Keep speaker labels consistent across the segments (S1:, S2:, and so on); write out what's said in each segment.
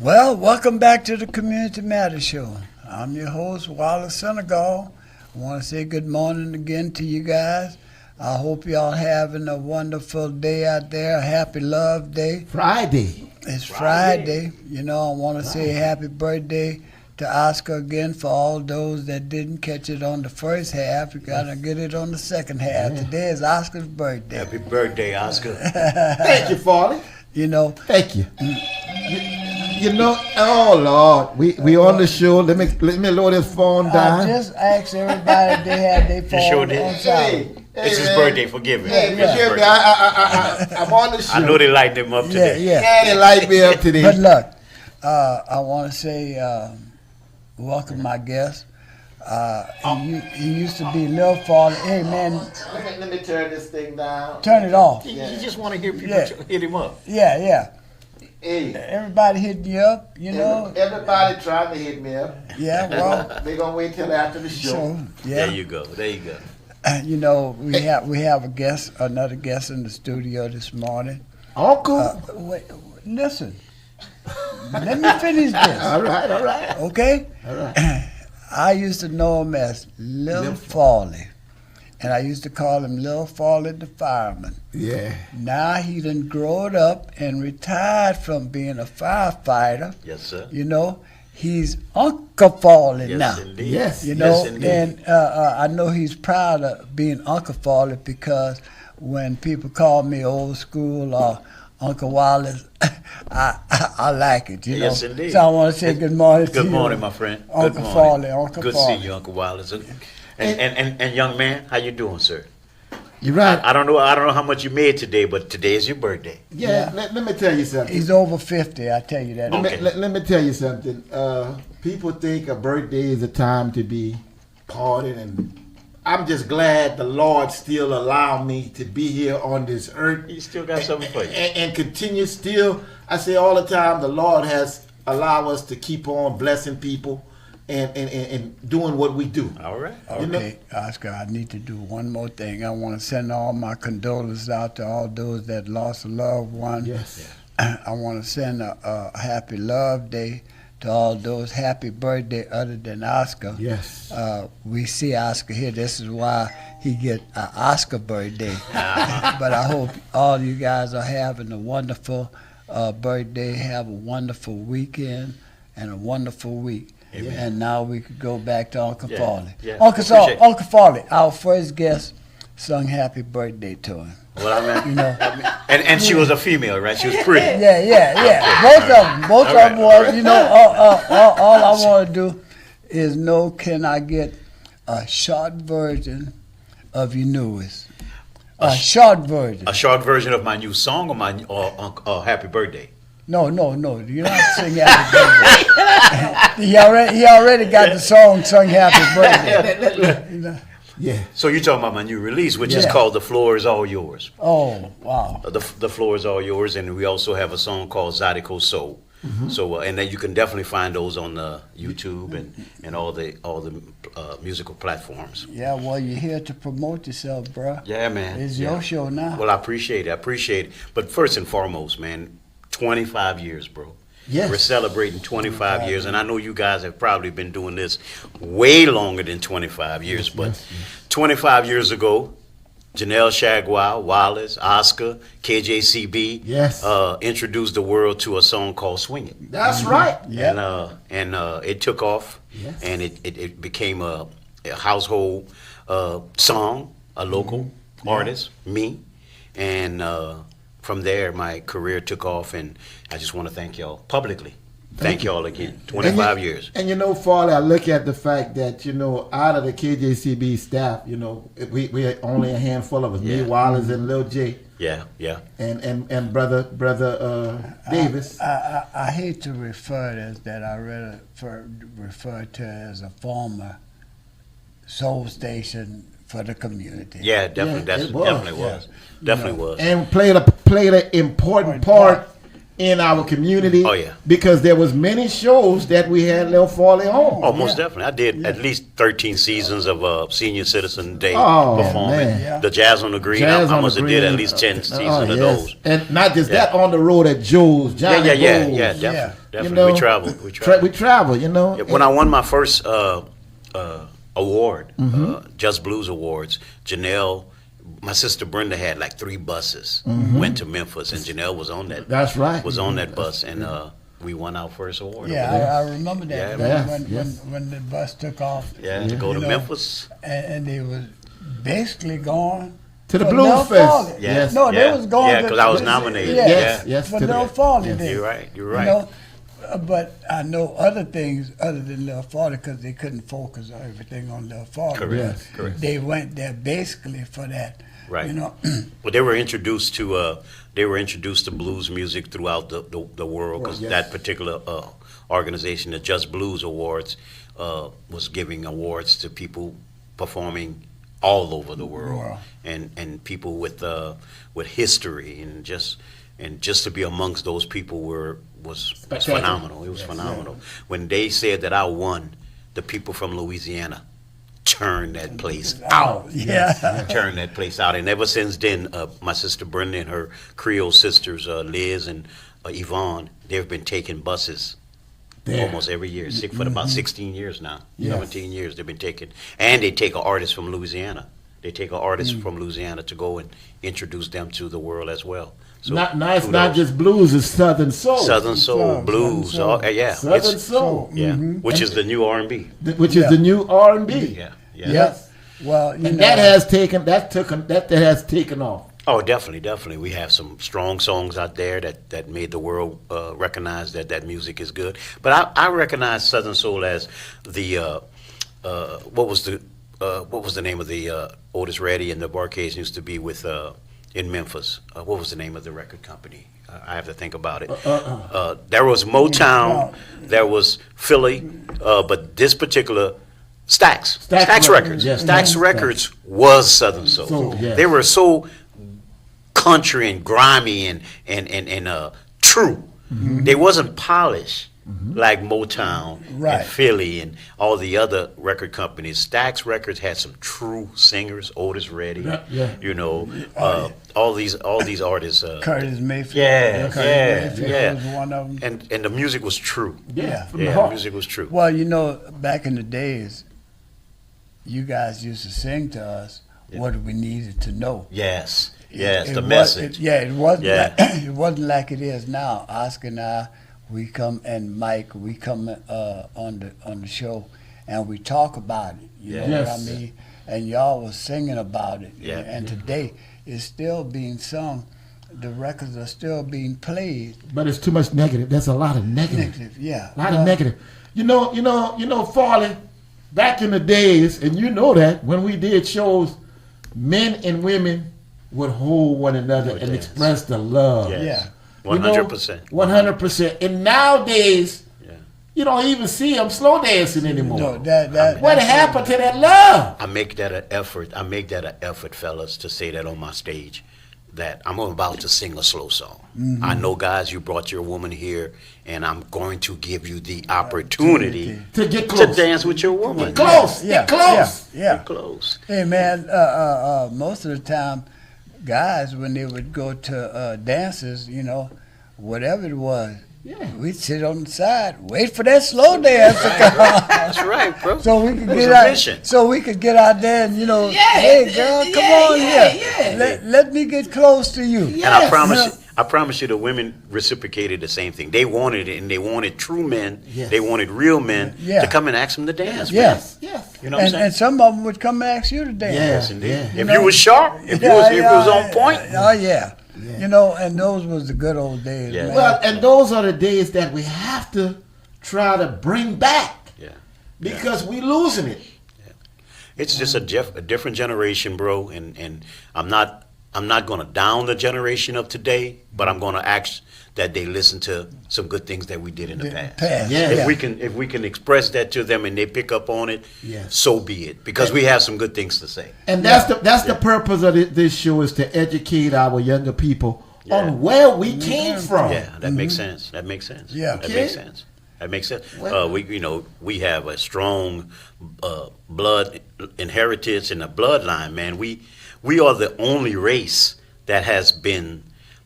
S1: Well, welcome back to the Community Matters Show. I'm your host, Wallace Senegal. I want to say good morning again to you guys. I hope y'all having a wonderful day out there. Happy Love Day.
S2: Friday.
S1: It's Friday. You know, I want to say happy birthday to Oscar again for all those that didn't catch it on the first half. You got to get it on the second half.
S2: Yeah.
S1: Today is Oscar's birthday.
S3: Happy birthday, Oscar.
S2: Thank you, Farley.
S1: You know,
S2: Thank you. You know, oh Lord, we on the show. Let me lower this phone
S1: I
S2: down.
S1: just asked everybody if they had their phone
S3: sure did.
S1: on silent.
S3: It's his
S2: man.
S3: birthday, forgive me.
S2: Hey,
S3: It's his
S2: forgive me.
S3: birthday.
S2: I'm on the show.
S3: I know they lighted him up today.
S1: Yeah.
S2: Yeah, they light me up today.
S1: But look, I want to say welcome my guest. He used to be Lil Fall. Hey, man,
S2: Let me turn this thing down.
S1: turn it off.
S3: You just want to hear people
S1: Yeah.
S3: hit him up.
S1: Yeah.
S2: Hey,
S1: Everybody hitting you up, you know.
S2: everybody trying to hit me up.
S1: Yeah, well,
S2: They gonna wait till after the show.
S1: so,
S3: There
S1: yeah.
S3: you go.
S1: You know, we have another guest in the studio this morning.
S2: Uncle.
S1: Wait, listen. Let me finish this.
S2: All right.
S1: Okay?
S2: All right.
S1: I used to know him as Lil Farley, and I used to call him Lil Farley the fireman.
S2: Yeah.
S1: Now he done growed up and retired from being a firefighter.
S3: Yes, sir.
S1: You know, he's Uncle Farley
S3: Yes,
S1: now.
S3: indeed.
S2: Yes.
S1: You know,
S3: Yes, indeed.
S1: and I know he's proud of being Uncle Farley because when people call me old school or Uncle Wallace, I like it, you know.
S3: Yes, indeed.
S1: So I want to say good morning to you.
S3: Good morning, my friend.
S1: Uncle
S3: Good morning.
S1: Farley, Uncle
S3: Good
S1: Farley.
S3: to see you, Uncle Wallace. And young man, how you doing, sir?
S2: You're right.
S3: I don't know how much you made today, but today is your birthday.
S2: Yeah. Let me tell you something.
S1: He's over 50, I tell you that.
S3: Okay.
S2: Let me tell you something. People think a birthday is a time to be partying, and I'm just glad the Lord still allowed me to be here on this earth.
S3: He still got something for you.
S2: And continue still. I say all the time, the Lord has allowed us to keep on blessing people and doing what we do.
S3: All right.
S1: Okay, Oscar, I need to do one more thing. I want to send all my condolences out to all those that lost a loved one.
S2: Yes.
S1: I want to send a happy love day to all those. Happy birthday other than Oscar.
S2: Yes.
S1: We see Oscar here. This is why he get an Oscar birthday. But I hope all you guys are having a wonderful birthday. Have a wonderful weekend and a wonderful week.
S3: Amen.
S1: And now we could go back to Uncle
S3: Yeah,
S1: Farley.
S3: yeah.
S1: Uncle
S3: Appreciate
S1: Farley, our first guest, sung happy birthday to him.
S3: Well, I mean,
S1: You know.
S3: and she was a female, right? She was pretty.
S1: Yeah. Both of them
S3: All
S1: was,
S3: right.
S1: you know, all I want to do is know, can I get a short version of your newest? A short version.
S3: A short version of my new song or Happy Birthday.
S1: No. You don't have to sing happy birthday. he already got the song sung happy birthday. You know?
S2: Yeah.
S3: So you're talking about my new release, which is
S1: Yeah.
S3: called "The Floor Is All Yours."
S1: Oh, wow.
S3: The Floor Is All Yours, and we also have a song called Zydeco Soul. So and then you can definitely find those on YouTube and all the musical platforms.
S1: Yeah, well, you're here to promote yourself, bruh.
S3: Yeah, man.
S1: It's
S3: Yeah.
S1: your show now.
S3: Well, I appreciate it. But first and foremost, man, 25 years, bro.
S2: Yes.
S3: We're celebrating 25 years, and I know you guys have probably been doing this way longer than 25 years, but 25 years ago, Janelle Shagwell, Wallace, Oscar, KJCB
S2: Yes.
S3: introduced the world to a song called Swing It.
S2: That's right.
S1: Yeah.
S3: And it took off,
S2: Yes.
S3: and it became a household song, a local artist, me, and from there my career took off, and I just want to thank y'all publicly. Thank y'all again. 25 years.
S2: And you know, Farley, I look at the fact that, you know, out of the KJCB staff, you know, we are only a handful of us. Me,
S3: Yeah.
S2: Wallace, and Lil J,
S3: Yeah.
S2: and brother Davis.
S1: I hate to refer to it that I refer to as a former soul station for the community.
S3: Yeah, definitely.
S2: Yeah,
S3: That's
S2: it was.
S3: definitely was.
S1: Yeah.
S3: Definitely was.
S2: And played an important part in our community.
S3: Oh, yeah.
S2: Because there was many shows that we had Lil Farley on.
S3: Oh, most definitely. I did at least 13 seasons of Senior Citizen Day
S2: Oh,
S3: performing.
S2: man.
S1: Yeah.
S3: The Jazz on the Green,
S2: Jazz
S3: I
S2: on
S3: must
S2: the
S3: have did at
S2: Green.
S3: least 10 seasons
S2: Oh,
S3: of
S2: yes.
S3: those.
S2: And not just
S3: Yeah.
S2: that, on the road at Joe's, Johnny
S3: Yeah,
S2: Gold's.
S3: definitely.
S2: You
S3: Definitely.
S2: know,
S3: We traveled.
S2: we travel, you know.
S3: Yeah, when I won my first award, Just Blues Awards, Janelle, my sister Brenda had like 3 buses, went to Memphis, and Janelle was on that.
S2: That's right.
S3: Was on that bus, and we won our first award.
S1: Yeah,
S3: over there.
S1: I remember that
S3: Yeah.
S1: when the bus took off.
S3: Yeah, to go to
S1: You know,
S3: Memphis.
S1: and they was basically going
S2: To the
S1: for
S2: Blues
S1: Lil
S2: Fest.
S1: Farley.
S2: Yes.
S1: No,
S3: Yeah.
S1: they was going.
S3: Yeah, 'cause I was nominated.
S2: Yes, yes,
S1: for
S2: to the-
S1: Lil Farley.
S2: yes.
S1: Day.
S3: You're right. You're
S1: You
S3: right.
S1: know, but I know other things other than Lil Farley because they couldn't focus on everything on Lil Farley.
S3: Correct.
S2: Yes.
S3: Correct.
S1: They went there basically for that.
S3: Right.
S1: You know,
S3: Well, they were introduced to blues music throughout the world because
S2: Yes.
S3: that particular organization, the Just Blues Awards, was giving awards to people performing all over the world,
S1: Wow.
S3: and people with history, and just to be amongst those people was
S2: Spectacular.
S3: phenomenal. It was phenomenal. When they said that I won, the people from Louisiana turned that place out.
S1: yeah.
S3: Turned that place out, and ever since then, my sister Brenda and her Creole sisters, Liz and Yvonne, they've been taking buses
S2: There.
S3: almost every year, for about 16 years now,
S2: Yes.
S3: 17 years they've been taking, and they take an artist from Louisiana. They take an artist from Louisiana to go and introduce them to the world as well. So
S2: It's
S3: kudos.
S2: not just blues, it's Southern Soul.
S3: Southern soul,
S1: Southern
S3: blues,
S1: soul.
S3: yeah,
S2: Southern
S3: it's-
S2: Soul.
S3: yeah, which is the new R&B.
S2: Which is
S1: Yeah.
S2: the new R&B.
S3: Yeah,
S1: Yes. Well, you
S2: And
S1: know,
S2: that has taken off.
S3: Oh, definitely. We have some strong songs out there that made the world recognize that music is good. But I recognize Southern Soul as the what was the name of the Otis Reddy and the Barcades used to be with in Memphis. What was the name of the record company? I have to think about it. There was Motown, there was Philly, but this particular Stax
S2: Records,
S3: Records.
S2: yes.
S3: Stax Records was Southern Soul.
S2: Soul, yes.
S3: They were so country and grimy and true. They wasn't polished like Motown
S1: Right.
S3: and Philly and all the other record companies. Stax Records had some true singers, Otis Reddy,
S2: Yeah.
S3: you know, all these artists.
S1: Curtis Mayfield.
S3: Yeah,
S1: Curtis
S3: yeah,
S1: Mayfield
S3: yeah.
S1: was one of them.
S3: And the music was true.
S1: Yeah.
S2: From the
S3: Yeah, the
S2: heart.
S3: music was true.
S1: Well, you know, back in the days, you guys used to sing to us what we needed to know.
S3: Yes,
S1: It
S3: the
S1: was-
S3: message.
S1: it wasn't.
S3: Yeah.
S1: Like, it wasn't like it is now. Oscar and I, we come, and Mike, we come on the show, and we talk about it. You know
S2: Yes.
S1: what I mean? And y'all was singing about it.
S3: Yeah.
S1: And today, it's still being sung. The records are still being played.
S2: But it's too much negative. There's a lot of negative.
S1: Negative, yeah.
S2: A lot of negative. You know, Farley, back in the days, and you know that, when we did shows, men and women would hold one another
S3: Would
S2: and
S3: dance.
S2: express the love.
S3: Yes.
S1: Yeah.
S3: 100%.
S2: 100%. And nowadays,
S3: Yeah.
S2: you don't even see them slow dancing anymore.
S1: No,
S2: what
S1: that's-
S2: happened to that love?
S3: I make that an effort, fellas, to say that on my stage, that I'm about to sing a slow song. I know, guys, you brought your woman here, and I'm going to give you the opportunity
S2: To get
S3: to
S2: close.
S3: dance with your woman.
S2: Get close.
S1: Yeah,
S2: Get close.
S1: Yeah.
S3: Get close.
S1: Hey man, most of the time, guys, when they would go to dances, you know, whatever it was,
S2: Yeah.
S1: we'd sit on the side, wait for that slow dance to come,
S3: That's right, bro.
S1: so we could
S3: It was
S1: get
S3: a
S1: out.
S3: mission.
S1: So we could get out there and hey girl, come on here, let me get close to you.
S3: And I
S1: Yes.
S3: promise you, the women reciprocated the same thing. They wanted it, and they wanted true men.
S2: Yes.
S3: They wanted real men
S1: Yeah.
S3: to come and ask them to dance.
S1: Yeah.
S3: man.
S2: Yes.
S3: You know what I'm
S1: And
S3: saying?
S1: some of them would come and ask you to dance.
S2: Yeah.
S3: Yes, indeed.
S2: Yeah.
S3: If
S1: know?
S3: you was sharp, if you was on point.
S1: Oh yeah. You know, and those was the good old days.
S3: Yeah.
S1: Man.
S2: Well, and those are the days that we have to try to bring back
S3: Yeah.
S2: because we losing it.
S3: It's just a different generation, bro. And I'm not going to down the generation of today, but I'm going to ask that they listen to some good things that we did in the past.
S2: Yeah.
S3: If we can express that to them and they pick up on it,
S2: Yes.
S3: so be it. Because we have some good things to say.
S2: And that's the purpose of this show, is to educate our younger people on where we came from.
S3: Yeah, that makes sense. That makes sense.
S1: Yeah.
S3: That makes sense. That makes sense. We have a strong blood inheritance in the bloodline, man. We are the only race that has been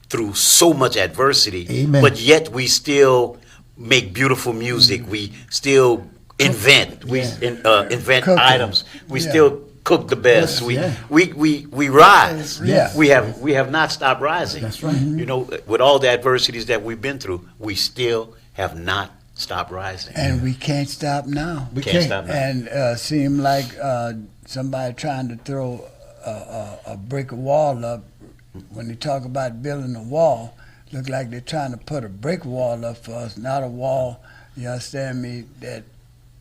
S3: through so much adversity,
S2: Amen.
S3: but yet we still make beautiful music. We still invent. We invent
S1: Cooking.
S3: items. We
S1: Yeah.
S3: still cook the best.
S2: Yes,
S3: We rise.
S1: Yeah.
S3: We have not stopped rising.
S2: That's right.
S3: You know, with all the adversities that we've been through, we still have not stopped rising.
S1: And we can't stop now.
S2: We
S3: Can't stop now.
S1: And seem like somebody trying to throw a brick wall up. When they talk about building a wall, look like they're trying to put a brick wall up for us, not a wall, you understand me, that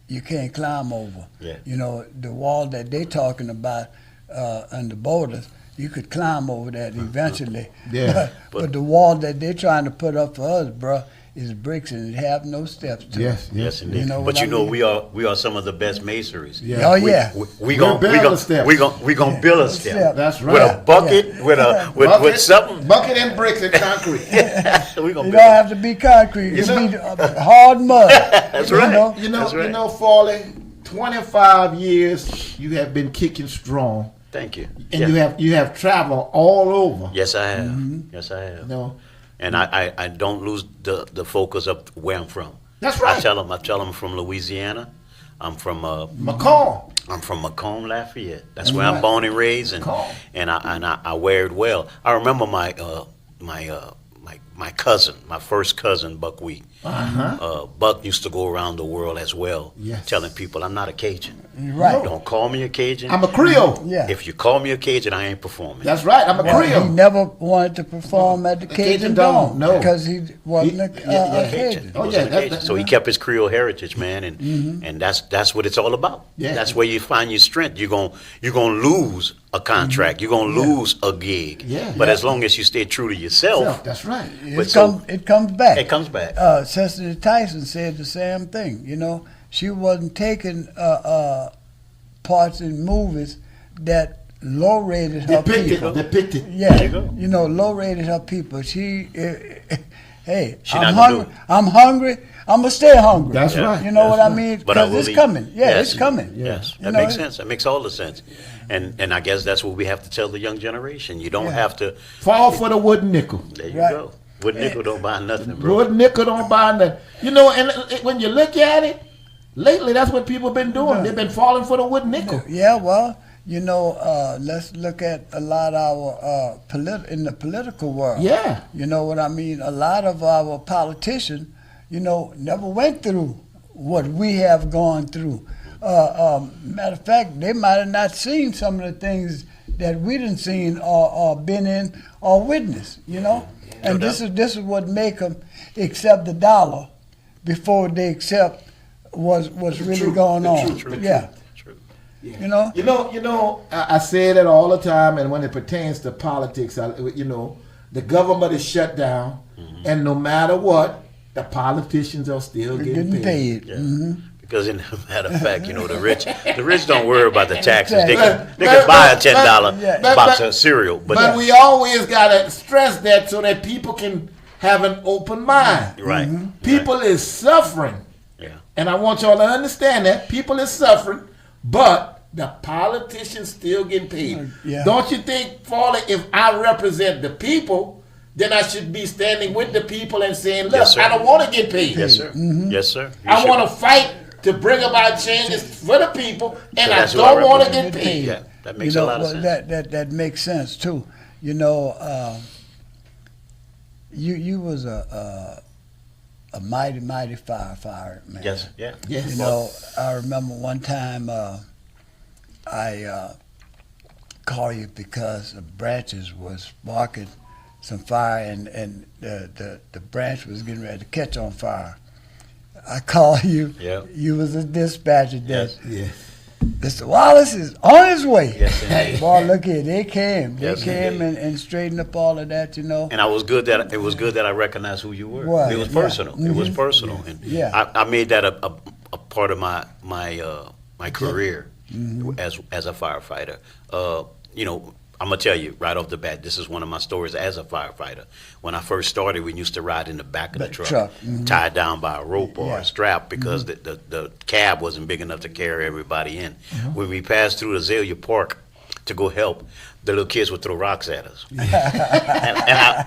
S1: you can't climb over.
S3: Yeah.
S1: You know, the wall that they're talking about on the borders, you could climb over that eventually.
S2: Yeah.
S1: But the wall that they're trying to put up for us, bruh, is bricks and it have no steps to
S2: Yes,
S1: it.
S3: Yes, indeed.
S1: You know
S3: but
S1: what
S3: you
S1: I
S3: know,
S1: mean?
S3: we are some of the best masons.
S2: Yeah.
S1: Oh, yeah.
S3: We
S2: We'll
S3: gonna
S2: build a step.
S3: we gonna build a step.
S2: That's right.
S3: With a bucket, with something.
S2: bucket and bricks and concrete.
S3: We gonna
S1: You
S3: build
S1: don't have to be concrete. It
S2: know-
S1: be hard mud.
S3: That's
S1: You
S3: right.
S1: know?
S3: That's right.
S2: Farley, 25 years you have been kicking strong,
S3: Thank you.
S2: and
S3: Yeah.
S2: you have traveled all over.
S3: Yes, I have. Yes, I have.
S2: You know,
S3: And I don't lose the focus of where I'm from.
S2: That's right.
S3: I tell them I'm from Louisiana. I'm from
S2: McCall.
S3: I'm from Macomb, Lafayette. That's
S2: That's
S3: where I'm
S2: right.
S3: born and raised, and
S2: Macomb.
S3: I wear it well. I remember my cousin, my first cousin, Buck Wheat. Buck used to go around the world as well,
S2: Yes.
S3: telling people I'm not a Cajun.
S1: You're right.
S3: Don't call me a Cajun.
S2: I'm a Creole.
S1: Yeah.
S3: If you call me a Cajun, I ain't performing.
S2: That's right. I'm a
S1: Well,
S2: Creole.
S1: he never wanted to perform at the Cajun Dome.
S2: no.
S1: Because he wasn't
S2: He- yeah,
S1: a
S2: yeah.
S1: Cajun.
S2: Oh,
S3: Wasn't
S2: yeah,
S3: a
S2: that-
S3: Cajun.
S2: that-
S3: So he kept his Creole heritage, man, and that's what it's all about.
S2: Yeah.
S3: That's where you find your strength. You're gonna lose a contract. You're gonna lose a gig.
S2: Yeah.
S3: But
S2: Yeah.
S3: as long as you stay true to yourself,
S2: That's right.
S1: It comes back.
S3: it comes back.
S1: Cecily Tyson said the same thing. You know, she wasn't taking parts in movies that low rated her people.
S2: Depicted.
S1: Yeah,
S3: There you go.
S1: you know, low rated her people. She, hey,
S3: She
S1: I'm
S3: not gonna
S1: hungry.
S3: do it.
S1: I'm hungry. I'm gonna stay hungry.
S2: That's
S3: Yeah.
S2: right.
S1: You know
S2: That's
S1: what I
S2: right.
S1: mean?
S3: But I
S1: Because
S3: will
S1: it's
S3: leave.
S1: coming. Yeah,
S3: Yes.
S1: it's coming.
S3: Yes,
S1: You
S3: that
S1: know,
S3: makes sense. That makes all the sense. And I guess that's what we have to tell the young generation. You don't have to.
S2: Fall for the wooden nickel.
S3: There you
S1: Right.
S3: go. Wood nickel don't buy nothing, bro.
S2: Wooden nickel don't buy nothing. You know, and when you look at it, lately that's what people have been doing. They've been falling for the wooden nickel.
S1: Yeah, well, you know, let's look at a lot of our in the political world.
S2: Yeah.
S1: You know what I mean? A lot of our politicians, you know, never went through what we have gone through. Matter of fact, they might have not seen some of the things that we didn't seen or been in or witnessed, you know? And
S3: No
S1: this is what make them accept the dollar before they accept what's really
S2: truth,
S1: going
S2: the
S1: on.
S2: truth, the
S1: Yeah.
S3: True.
S1: You know?
S2: You know. I say that all the time, and when it pertains to politics, the government is shut down, and no matter what, the politicians are still getting paid.
S3: Yeah.
S1: Mm-hmm.
S3: Because in matter of fact, you know, the rich don't worry about the taxes. They
S1: Exactly.
S3: can buy a $10
S1: Yeah.
S3: box of cereal,
S2: But we always gotta stress that so that people can have an open mind.
S3: right.
S2: People is suffering,
S3: Yeah.
S2: and I want y'all to understand that people is suffering, but the politicians still getting paid.
S1: Yeah.
S2: Don't you think, Farley, if I represent the people, then I should be standing with the people and saying, look,
S3: Yes, sir.
S2: I don't want to get paid.
S3: Yes, sir. Yes, sir. You
S2: I
S3: should.
S2: want to fight to bring about changes for the people, and
S3: So
S2: I
S3: that's who I
S2: don't want to
S3: represent.
S2: get paid.
S3: Yeah, that makes
S1: you know,
S3: a lot of
S1: well,
S3: sense.
S1: that makes sense too. You know, you was a mighty firefighter, man.
S3: Yes, yeah.
S2: Yes.
S1: You know, I remember one time I called you because the branches was sparking some fire, and the branch was getting ready to catch on fire. I called you.
S3: Yeah.
S1: You was a dispatcher there.
S3: Yes.
S2: Yeah.
S1: Mr. Wallace is on his way.
S3: Yes, indeed.
S1: Boy, look here, they came. They
S3: Yes,
S1: came
S3: indeed.
S1: and straightened up all of that, you know.
S3: And it was good that I recognized who you were.
S1: Right,
S3: It was
S1: yeah.
S3: personal. It was
S1: Mhm.
S3: personal, and
S1: Yeah.
S3: I made that a part of my career as a firefighter. You know, I'm gonna tell you right off the bat. This is one of my stories as a firefighter. When I first started, we used to ride in the back of the truck. Tied down by a rope or a strap because the cab wasn't big enough to carry everybody in. When we passed through Azalea Park to go help, the little kids would throw rocks at us.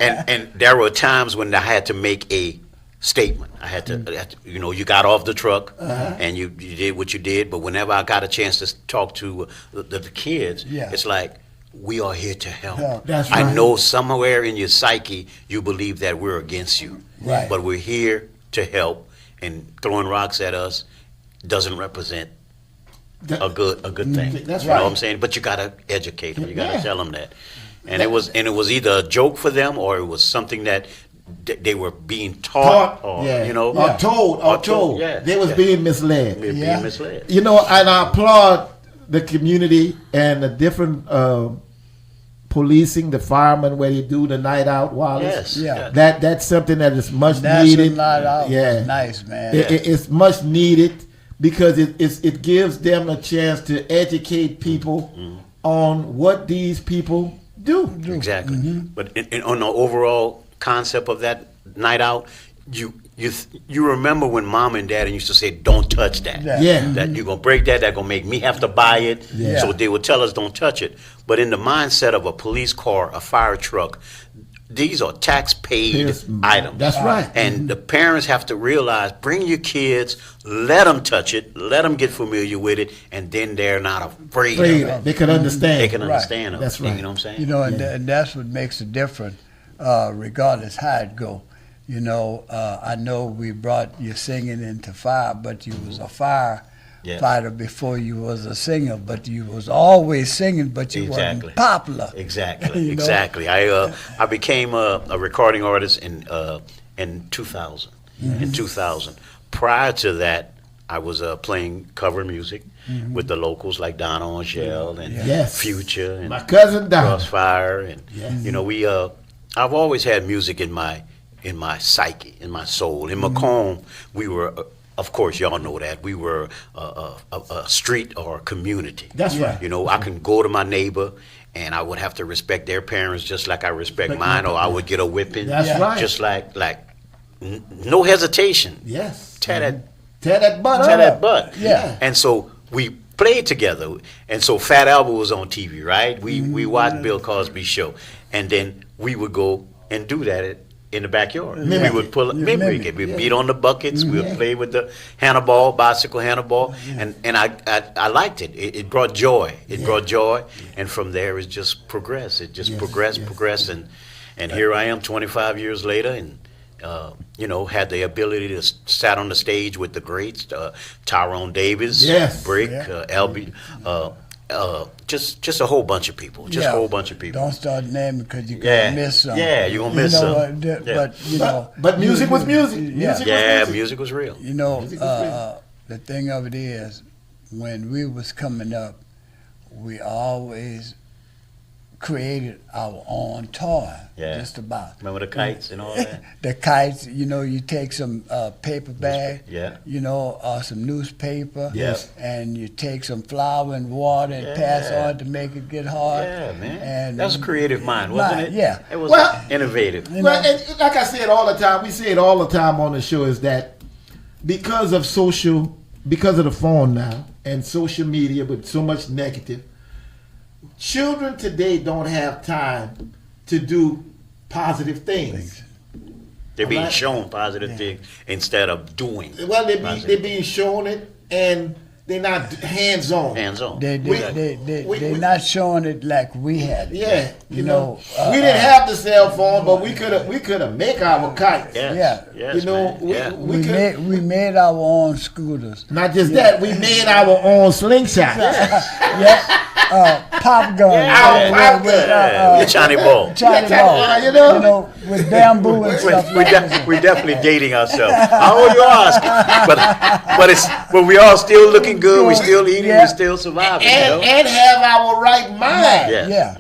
S3: and there were times when I had to make a statement. I had to, you got off the truck and you did what you did. But whenever I got a chance to talk to the kids, it's like, we are here to help.
S2: That's right.
S3: I know somewhere in your psyche you believe that we're against you, but we're here to help. And throwing rocks at us doesn't represent a good thing.
S2: That's
S3: you know what I'm saying? But you gotta educate them. You gotta tell them that. And it was either a joke for them or it was something that they were being taught, or told. Yeah.
S2: They was being misled.
S3: Being misled.
S2: And I applaud the community and the different policing, the firemen, where they do the night out, Wallace. That's something that is much needed.
S1: Night out. Nice, man.
S2: It's much needed because it gives them a chance to educate people on what these people do.
S3: Exactly. But on the overall concept of that night out, you remember when mom and dad used to say, don't touch that. That you're going to break that, going to make me have to buy it. So they would tell us don't touch it. But in the mindset of a police car, a fire truck, these are tax-paid items.
S2: That's right.
S3: And the parents have to realize, bring your kids, let them touch it, let them get familiar with it, and then they're not afraid of it.
S2: They can understand.
S3: They can understand.
S2: That's right.
S3: You know what I'm saying?
S1: And that's what makes it different, regardless how it go. I know we brought you singing into fire, but you was a fighter before you was a singer, but you was always singing, but you wasn't popular.
S3: Exactly. I became a recording artist in 2000. In 2000. Prior to that, I was playing cover music with the locals like Donna Angel and Future and
S2: my cousin Donna.
S3: Crossfire, and I've always had music in my psyche, in my soul. In Macomb, we were, of course, y'all know that, we were a street or a community.
S2: That's right.
S3: I can go to my neighbor and I would have to respect their parents just like I respect mine, or I would get a whipping.
S2: That's right.
S3: Just like no hesitation.
S2: Yes.
S3: Tear
S2: that butt up.
S3: Tear that butt.
S2: Yeah.
S3: And so we played together. And so Fat Albert was on TV, right? We watched Bill Cosby's show. And then we would go and do that in the backyard. We would pull up, we'd beat on the buckets. We would play with the bicycle handball, and I liked it. It brought joy. Brought joy, and from there it just progressed. It just progressed, and here I am, 25 years later, and had the ability to sat on the stage with the greats, Tyrone Davis, Brick, Albie. Just a whole bunch of people. A whole bunch of people.
S1: Don't start naming because you're going to miss some.
S3: Yeah, you're going to miss some.
S2: But music was music.
S3: Music was real.
S1: The thing of it is, when we was coming up, we always created our own toy. Just about.
S3: Remember the kites and all that?
S1: The kites, you take some paper bag, or some newspaper, and you take some flour and water and pass on to make it get hard.
S3: Yeah, man. And that was a creative mind, wasn't it?
S1: Yeah.
S3: It was innovative.
S2: And like I said all the time, we say it all the time on the show, is that because of the phone now and social media with so much negative, children today don't have time to do positive things.
S3: They're being shown positive things instead of doing.
S2: Well, they're being shown it, and they're not hands-on.
S1: They're not showing it like we had it.
S2: Yeah, we didn't have the cell phone, but we could have make our kites.
S1: We made our own scooters.
S2: Not just that, we made our own slingshots.
S1: Pop gun.
S3: With Johnny Ball.
S1: With bamboo and stuff.
S3: We're definitely dating ourselves. How old you asking? But we all still looking good. We still eating. We still surviving.
S2: And have our right mind.
S3: Yeah.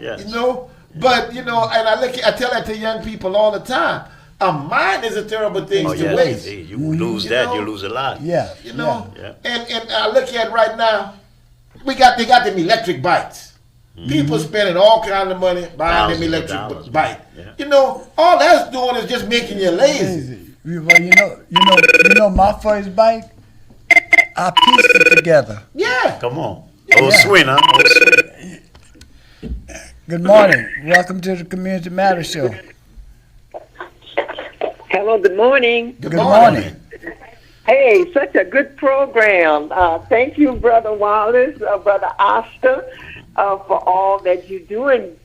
S2: But and I tell that to young people all the time. A mind is a terrible thing to waste.
S3: You lose that, you lose a lot.
S2: And I look at right now. They got them electric bikes. People spending all kinds of money buying them electric bike. You know, all that's doing is just making you lazy.
S1: Well, you know, my first bike, I pieced it together.
S2: Yeah.
S3: Come on. Old swing, huh? Old swing.
S1: Good morning. Welcome to the Community Matters Show.
S4: Hello, good morning.
S1: Good morning.
S4: Hey, such a good program. Thank you, Brother Wallace, Brother Oscar, for all that you're doing,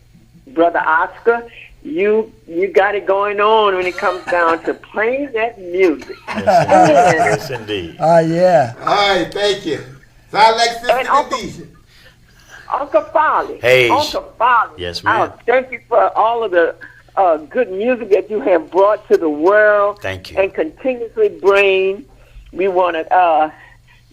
S4: Brother Oscar. You got it going on when it comes down to playing that music.
S3: Yes, indeed.
S1: Yeah.
S2: All right, thank you. Sound like Sister Khadijah.
S4: Uncle Folly.
S3: Hey.
S4: Uncle Folly.
S3: Yes, ma'am.
S4: Thank you for all of the good music that you have brought to the world.
S3: Thank you.
S4: And continuously bring. We want to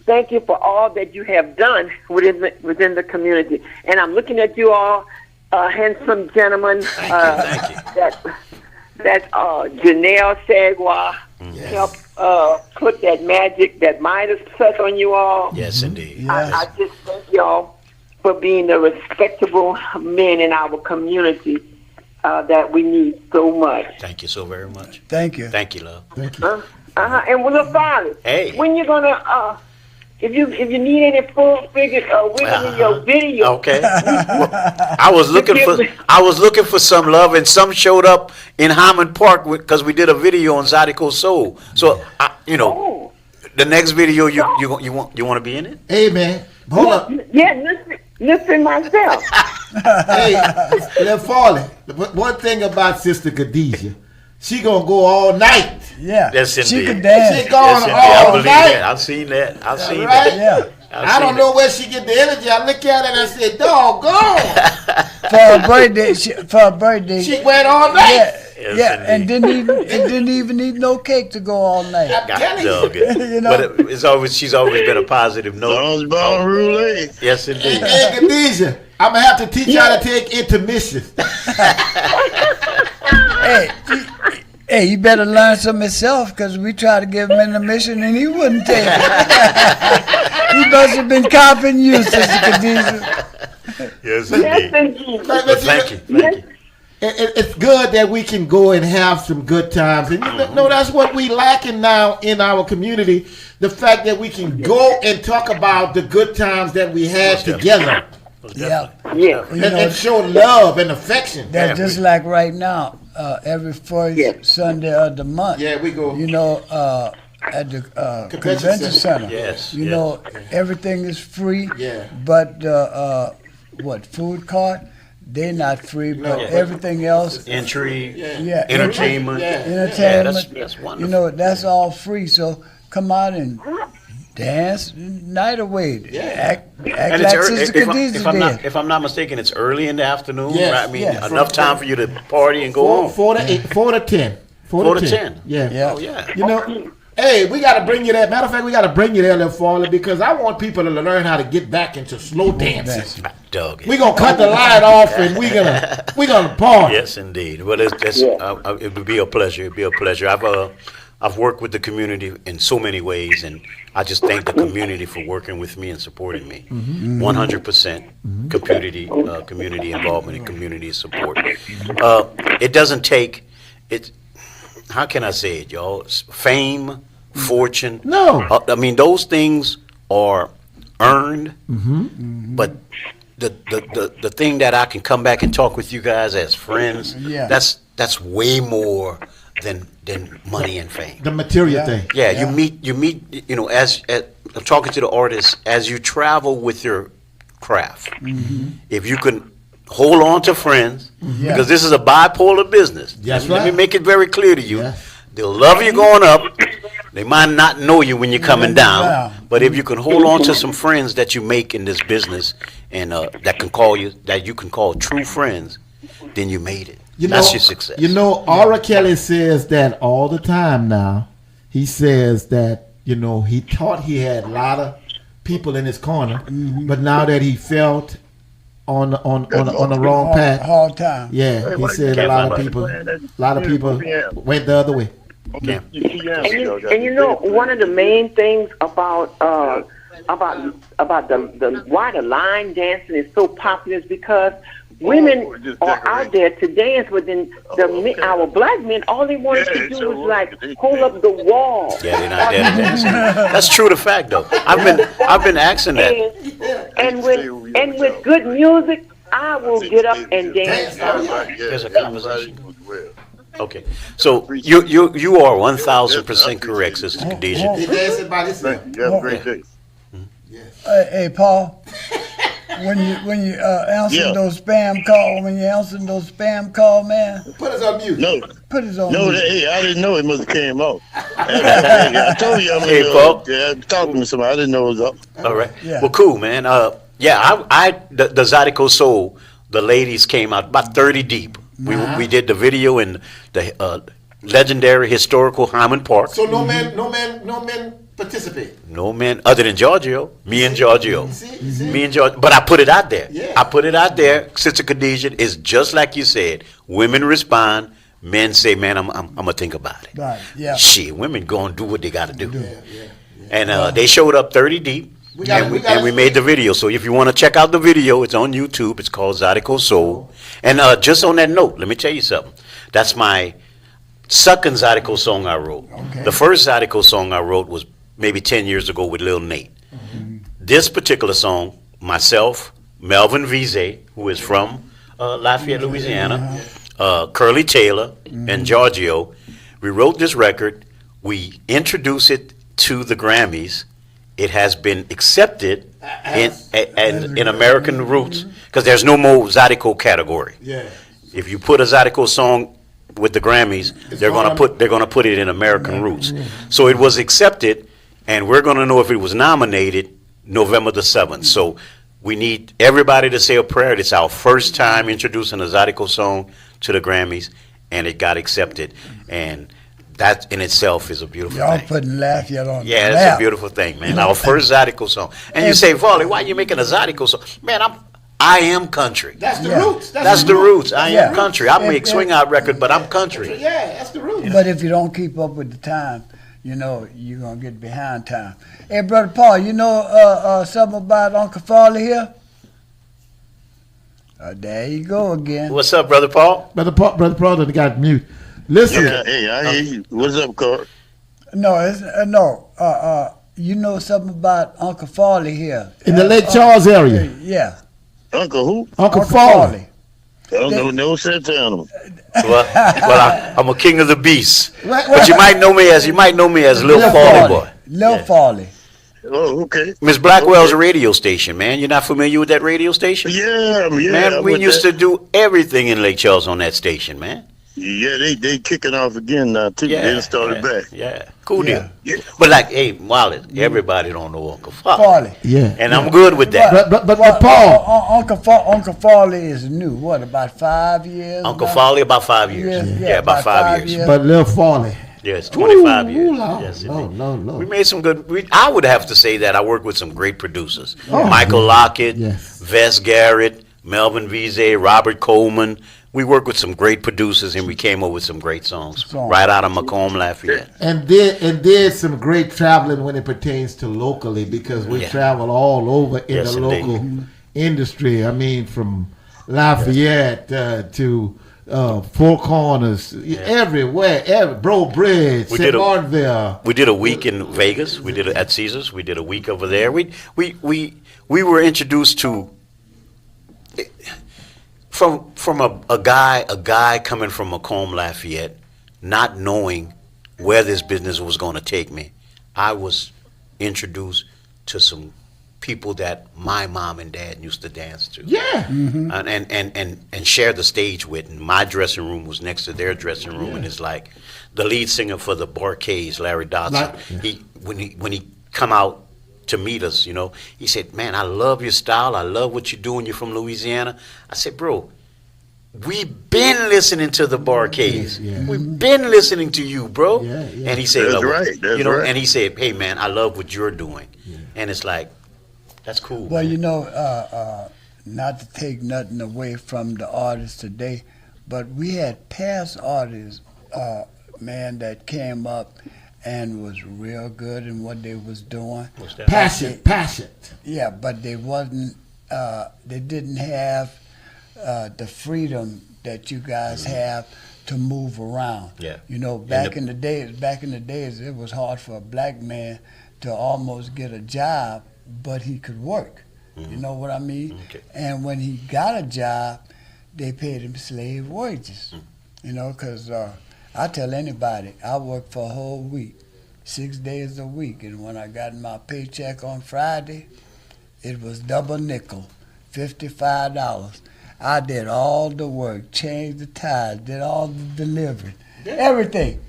S4: thank you for all that you have done within the community. And I'm looking at you all, handsome gentlemen.
S3: Thank you.
S4: That Janelle Sagwa helped put that magic, that Midas touch on you all.
S3: Yes, indeed.
S1: Yes.
S4: I just thank y'all for being the respectable men in our community that we need so much.
S3: Thank you so very much.
S1: Thank you.
S3: Thank you, love.
S4: And with the father, when you gonna if you need any full figures women in your video,
S3: okay. Well, I was looking for some love, and some showed up in Hyman Park because we did a video on Zydeco Soul. So the next video you want to be in it?
S2: Hey, man, hold up.
S4: Yeah, listen myself.
S2: Hey, Farley, one thing about Sister Khadijah, she gonna go all night.
S1: Yeah.
S3: Yes, indeed.
S1: She could dance.
S2: She going
S3: Yes,
S2: all
S3: I believe
S2: night.
S3: that. I've seen that. I've seen
S2: Right?
S3: that.
S1: Yeah.
S2: I don't know where she get the energy. I look at it and I said, doggone.
S1: For her birthday.
S2: She went all night.
S1: Yeah, yeah, and didn't even need no cake to go all night.
S2: I'm telling you.
S1: You know?
S3: But she's always been a positive note. Yes, indeed.
S2: Hey, Khadijah, I'm going to have to teach you how to take intermission.
S1: Hey, you better learn some yourself, because we tried to give him intermission and he wouldn't take it. He must have been copying you, Sister Khadijah.
S3: Yes,
S4: Yes,
S3: indeed.
S4: indeed.
S3: But thank you. Thank you.
S2: It's good that we can go and have some good times. And that's what we lacking now in our community. The fact that we can go and talk about the good times that we had together.
S1: Yeah.
S4: Yeah.
S2: And show love and affection.
S1: That's just like right now, every first Sunday of the month.
S2: Yeah, we go.
S1: You know, at the convention center.
S3: Yes.
S1: You know, everything is free.
S2: Yeah.
S1: But food cart? They're not free, but everything else.
S3: Entry,
S1: Yeah.
S3: entertainment.
S1: Entertainment.
S3: That's wonderful.
S1: You know, that's all free. So come out and dance night away. Act
S3: And
S1: like
S3: it's
S1: Sister Khadijah did.
S3: if I'm not mistaken, it's early in the afternoon.
S2: Yes.
S3: Right? I mean,
S1: Yes.
S3: enough time for you to party and go home.
S2: 4 to 10.
S3: 4 to 10.
S2: Yeah.
S1: Yeah.
S3: Oh yeah.
S2: You know, hey, we got to bring you there. Matter of fact, we got to bring you there, little Farley, because I want people to learn how to get back into slow dancing.
S3: Doug.
S2: We're going to cut the light off and we're gonna party.
S3: Yes, indeed. Well, it would be a pleasure. It'd be a pleasure. I've worked with the community in so many ways, and I just thank the community for working with me and supporting me. 100% community involvement and community support. It doesn't take it. How can I say it, y'all? Fame, fortune.
S2: No.
S3: I mean, those things are earned, but the thing that I can come back and talk with you guys as friends, that's way more than money and fame.
S2: The material thing.
S3: Yeah, you meet, as I'm talking to the artists, as you travel with your craft, if you can hold on to friends, because this is a bipolar business.
S2: That's
S3: Let me
S2: right.
S3: make it very clear to you.
S2: Yeah.
S3: They'll love you going up. They might not know you when you're coming down, but if you can hold on to some friends that you make in this business, and that you can call true friends, then you made it. That's your success.
S2: You know, Aura Kelly says that all the time now. He says that, he thought he had a lot of people in his corner, but now that he felt on the wrong path,
S1: Hard time.
S2: yeah, he said a lot of people went the other way.
S3: Yeah.
S4: And one of the main things about about the why the line dancing is so popular is because women are out there to dance, but then our black men, all they wanted to do was like hold up the wall.
S3: Yeah, they're not there to dance. That's true to fact, though. I've been asking that.
S4: And with good music, I will get up and dance.
S3: There's a conversation. Okay, so you are 1,000% correct, Sister Khadijah.
S2: They dancing by themselves.
S5: You have a great day.
S1: Hey, Paul. When you answer those spam calls, man.
S2: Put us on mute.
S5: No,
S1: Put us on
S5: no,
S1: mute.
S5: hey, I didn't know it must have came off. I told you
S3: Hey, Paul.
S5: talking to somebody. I didn't know it was up.
S3: All right.
S1: Yeah.
S3: Well, cool, man. The Zydeco Soul, the ladies came out about 30 deep. We did the video in the legendary historical Hyman Park.
S2: So no men participate.
S3: No men other than Giorgio. Me and Giorgio.
S2: You see?
S3: Me and Giorgio. But I put it out there.
S2: Yeah.
S3: I put it out there. Sister Khadijah is just like you said. Women respond. Men say, man, I'm gonna think about it.
S1: Right, yeah.
S3: Shit, women go and do what they gotta do.
S2: Yeah.
S3: And they showed up 30 deep. We made the video. So if you want to check out the video, it's on YouTube. It's called Zydeco Soul. And just on that note, let me tell you something. That's my second Zydeco song I wrote.
S1: Okay.
S3: The first Zydeco song I wrote was maybe 10 years ago with Lil Nate. This particular song, myself, Melvin Vise, who is from Lafayette, Louisiana, Curly Taylor, and Giorgio, we wrote this record. We introduced it to the Grammys. It has been accepted in American roots because there's no more Zydeco category.
S2: Yeah.
S3: If you put a Zydeco song with the Grammys, they're gonna put it in American roots. So it was accepted, and we're gonna know if it was nominated November the 7th. So we need everybody to say a prayer. It's our first time introducing a Zydeco song to the Grammys, and it got accepted. And that in itself is a beautiful
S1: Y'all
S3: thing.
S1: putting Lafayette on the
S3: Yeah,
S1: map.
S3: it's a beautiful thing, man. Our first Zydeco song. And you say, Volley, why are you making a Zydeco song? Man, I am country.
S2: That's the
S1: Yeah.
S2: roots.
S3: That's the roots. I
S1: Yeah.
S3: am country. I make swing out record, but I'm country.
S2: Yeah, that's the roots.
S1: But if you don't keep up with the time, you're gonna get behind time. Hey, Brother Paul, you know something about Uncle Farley here? There you go again.
S3: What's up, Brother Paul?
S2: Brother Paul done got mute. Listen.
S5: Yeah, hey, I hear you. What's up, Carl?
S1: No, it's you know something about Uncle Farley here
S2: In the Lake Charles area.
S1: Yeah,
S5: Uncle who?
S2: Uncle Farley.
S5: I don't know no such animal.
S3: Well, I'm a king of the beasts.
S2: What-
S3: But you might know me as Lil Farley Boy.
S1: Lil Farley.
S5: Oh, okay.
S3: Miss Blackwell's radio station, man. You're not familiar with that radio station?
S5: Yeah.
S3: Man, we used to do everything in Lake Charles on that station, man.
S5: Yeah, they kicking off again now too. They done started back.
S3: Yeah, cool
S1: Yeah.
S3: deal. Yeah. But like, hey, Wallace, everybody don't know Uncle Farley.
S1: Farley.
S2: Yeah.
S3: And I'm good with that.
S2: But Paul.
S1: Uncle Farley is new. What, about 5 years?
S3: Uncle Farley, about 5 years. Yeah, about 5 years.
S2: But Lil Farley.
S3: Yes, 25 years.
S2: Lord,
S3: Yes,
S2: Lord,
S3: indeed.
S2: Lord.
S3: We made some good. I would have to say that I worked with some great producers:
S2: Oh,
S3: Michael Lockett,
S2: yes.
S3: Vess Garrett, Melvin Vise, Robert Coleman. We worked with some great producers, and we came up with some great songs right out of Macomb, Lafayette.
S2: And did some great traveling when it pertains to locally because we travel all over in
S3: Yes,
S2: the
S3: indeed.
S2: local industry. I mean, from Lafayette to Four Corners, everywhere, Bro Bridge, St. Martinville.
S3: We did a week in Vegas. We did it at Caesars. We did a week over there. We were introduced to from a guy coming from Macomb, Lafayette, not knowing where this business was going to take me. I was introduced to some people that my mom and dad used to dance to.
S2: Yeah.
S3: And share the stage with. And my dressing room was next to their dressing room, and it's like the lead singer for the Barcades, Larry Dodson. When he come out to meet us, he said, "Man, I love your style. I love what you're doing. You're from Louisiana." I said, "Bro, we've been listening to the Barcades.
S2: Yeah.
S3: We've been listening to you, bro."
S2: Yeah.
S3: And he said,
S5: That's right. That's right.
S3: And he said, "Hey, man, I love what you're doing." And it's like, that's cool.
S1: Well,
S3: man.
S1: not to take nothing away from the artists today, but we had past artists, man, that came up and was real good in what they was doing.
S3: What's that?
S2: Passion.
S1: Yeah, but they wasn't. They didn't have the freedom that you guys have to move around.
S3: Yeah.
S1: You know, back in the days, it was hard for a black man to almost get a job, but he could work. You know what I mean?
S3: Okay.
S1: And when he got a job, they paid him slave wages. You know, because I tell anybody, I worked for a whole week, 6 days a week, and when I got my paycheck on Friday, it was double nickel, $55. I did all the work, changed the tires, did all the delivery, everything.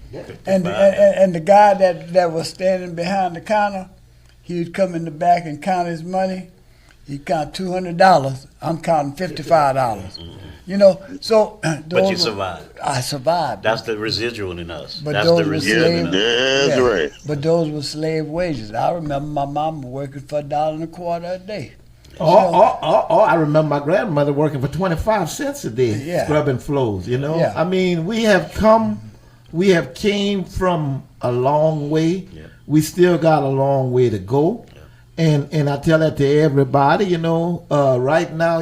S1: And the guy that was standing behind the counter, he'd come in the back and count his money. He'd count $200. I'm counting $55. You know, so
S3: But you survived.
S1: I survived.
S3: That's the residual in us.
S1: But
S3: That's
S1: those
S3: the
S1: were
S3: residual in
S1: slave-
S3: us.
S5: That's right.
S1: But those were slave wages. I remember my mama working for $1.25 a day.
S2: I remember my grandmother working for 25 cents a day,
S1: Yeah.
S2: scrubbing floors. You know,
S1: Yeah.
S2: I mean, we have came from a long way.
S3: Yeah.
S2: We still got a long way to go, and I tell that to everybody. You know, right now,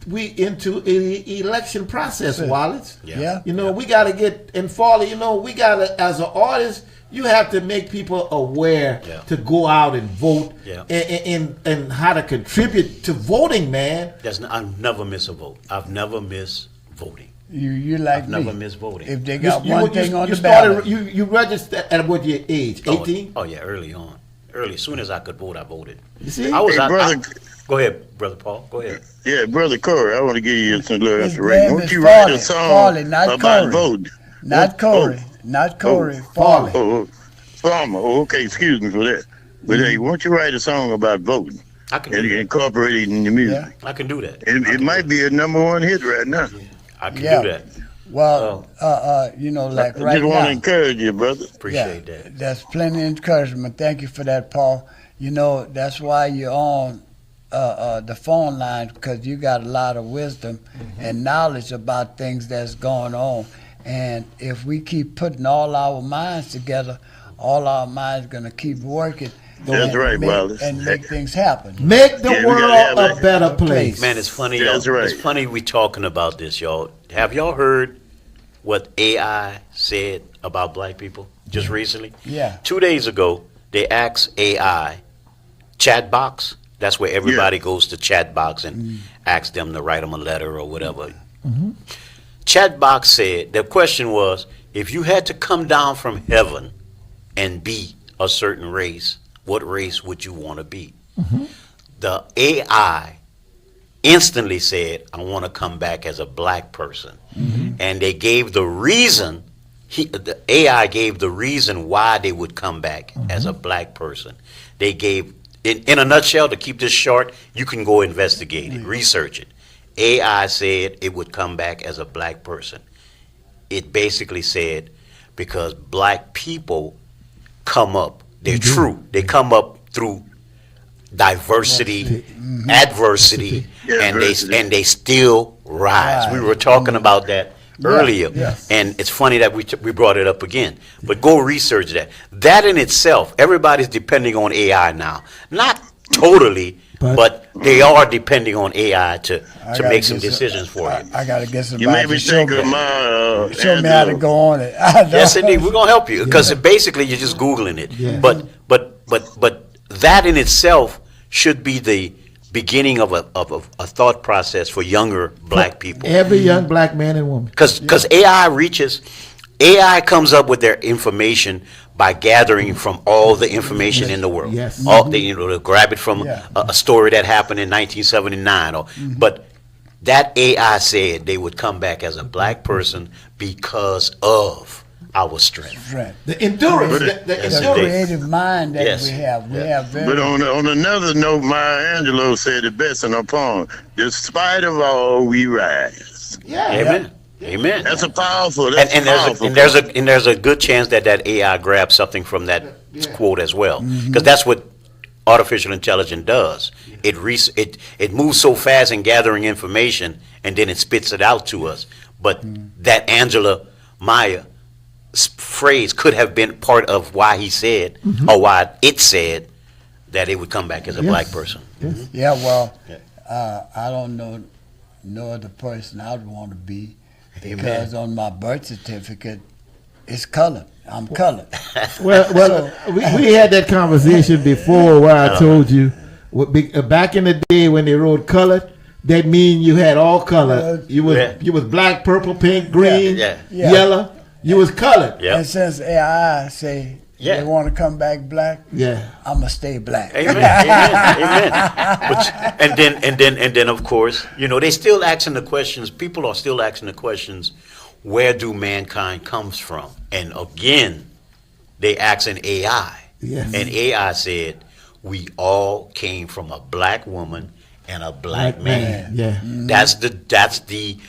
S2: we into the election process, Wallace.
S1: Yeah.
S2: You know, we got to get and Farley. You know, we got to, as an artist, you have to make people aware to go out and vote and how to contribute to voting, man.
S3: I've never missed a vote. I've never missed voting.
S1: You like
S3: I've
S1: me.
S3: never missed voting.
S1: If they got
S2: You
S1: one thing on
S2: you
S1: the
S2: started,
S1: ballot.
S2: you registered at what your age? 18?
S3: Oh yeah, early on. As soon as I could vote, I voted.
S2: You see?
S3: I was
S5: Hey, brother.
S3: go ahead, brother Paul. Go ahead.
S5: Yeah, Brother Corey, I want to give you some little
S1: His
S5: inspiration.
S1: name
S5: Won't
S1: is
S5: you write
S1: Farley.
S5: a song
S1: Farley, not
S5: about
S1: Corey.
S5: voting?
S1: Not Corey. Not Corey. Farley.
S5: Farmer. Oh, okay, excuse me for that. But hey, won't you write a song about voting
S3: I can
S5: and
S3: do that.
S5: incorporate it in your music?
S1: Yeah.
S3: I can do that.
S5: It might be a #1 hit right now.
S3: I can
S1: Yeah.
S3: do that.
S1: Well, you know, like
S5: I
S1: right
S5: just want to
S1: now.
S5: encourage you, brother.
S3: Appreciate that.
S1: That's plenty of encouragement. Thank you for that, Paul. You know, that's why you're on the phone line, because you got a lot of wisdom and knowledge about things that's going on. And if we keep putting all our minds together, all our minds going to keep working.
S5: That's
S1: and
S5: right,
S1: make,
S5: Wallace.
S1: and make things happen.
S2: Make the
S5: Yeah, we gotta have
S2: world a
S5: that.
S2: better place.
S3: Man, it's funny.
S5: That's
S3: y'all.
S5: right.
S3: It's funny we talking about this, y'all. Have y'all heard what AI said about black people just recently?
S1: Yeah.
S3: 2 days ago, they asked AI, chat box. That's where everybody goes to chat box and asks them to write them a letter or whatever. Chat box said, the question was, if you had to come down from heaven and be a certain race, what race would you want to be? The AI instantly said, I want to come back as a black person. And they gave the reason, the AI gave the reason why they would come back as a black person. They gave, in a nutshell, to keep this short, you can go investigate it, research it. AI said it would come back as a black person. It basically said, because black people come up, they're true, they come up through diversity, adversity, and they still rise. We were talking about that earlier, and it's funny that we brought it up again. But go research that. That in itself, everybody's depending on AI now. Not totally, but they are depending on AI to make some decisions for you.
S1: I got to get somebody
S5: You made me
S1: to show
S5: think
S1: me,
S5: of my
S1: show me how to go on it.
S3: Yes, indeed. We're gonna help you because basically you're just Googling it.
S2: Yeah.
S3: But that in itself should be the beginning of a thought process for younger black people.
S2: Every young black man and woman.
S3: Because AI comes up with their information by gathering from all the information in the world.
S2: Yes.
S3: They'll grab it from a story that happened in 1979. But that AI said they would come back as a black person because of our strength.
S1: Right.
S2: The endurance.
S3: Yes,
S1: The
S3: indeed.
S1: creative mind that
S3: Yes.
S1: we have. We have very
S5: But on another note, Maya Angelou said it best in her poem, despite of all, we rise.
S2: Yeah.
S3: Amen. Amen.
S5: That's a powerful,
S3: And there's a good chance that AI grabs something from that quote as well, because that's what artificial intelligence does. It moves so fast in gathering information, and then it spits it out to us. But that Angela Maya phrase could have been part of why he said, or why it said, that it would come back as a black person.
S2: Yes.
S1: Yeah, well, I don't know no other person I would want to be, because on my birth certificate, it's colored. I'm colored.
S2: Well, we had that conversation before where I told you, back in the day when they wrote colored, that mean you had all color. You was black, purple, pink, green, yellow. You was colored.
S1: Yeah. And since AI say they want to come back black, I'm gonna stay black.
S3: Amen. Amen. And then of course, they still asking the questions. People are still asking the questions. Where do mankind comes from? And again, they asking AI. Yes. And AI said, we all came from a black woman and a black man. Yeah. Mm-hmm. That's the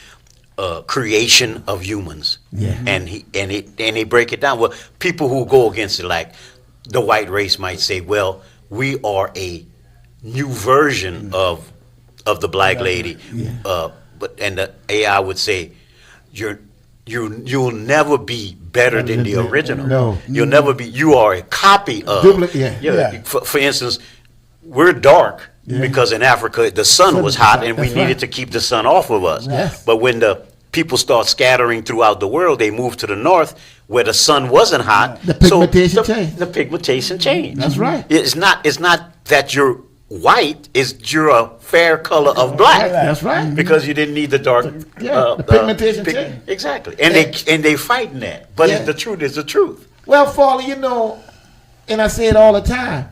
S3: creation of humans. Yeah. And they break it down. Well, people who go against it, like the white race might say, well, we are a new version of the black lady. Yeah. But the AI would say, you'll never be better than the original. No. You'll never be. You are a copy of. For instance, we're dark because in Africa the sun was hot and we needed to keep the sun off of us. Yes. But when the people start scattering throughout the world, they moved to the north where the sun wasn't hot.
S2: The pigmentation changed.
S3: The pigmentation changed.
S2: That's right.
S3: It's not that you're white, you're a fair color of black.
S2: That's right.
S3: Because you didn't need the dark.
S2: The pigmentation change.
S3: Exactly. And they fighting that. But the truth is the truth.
S2: Well, Farley, and I say it all the time,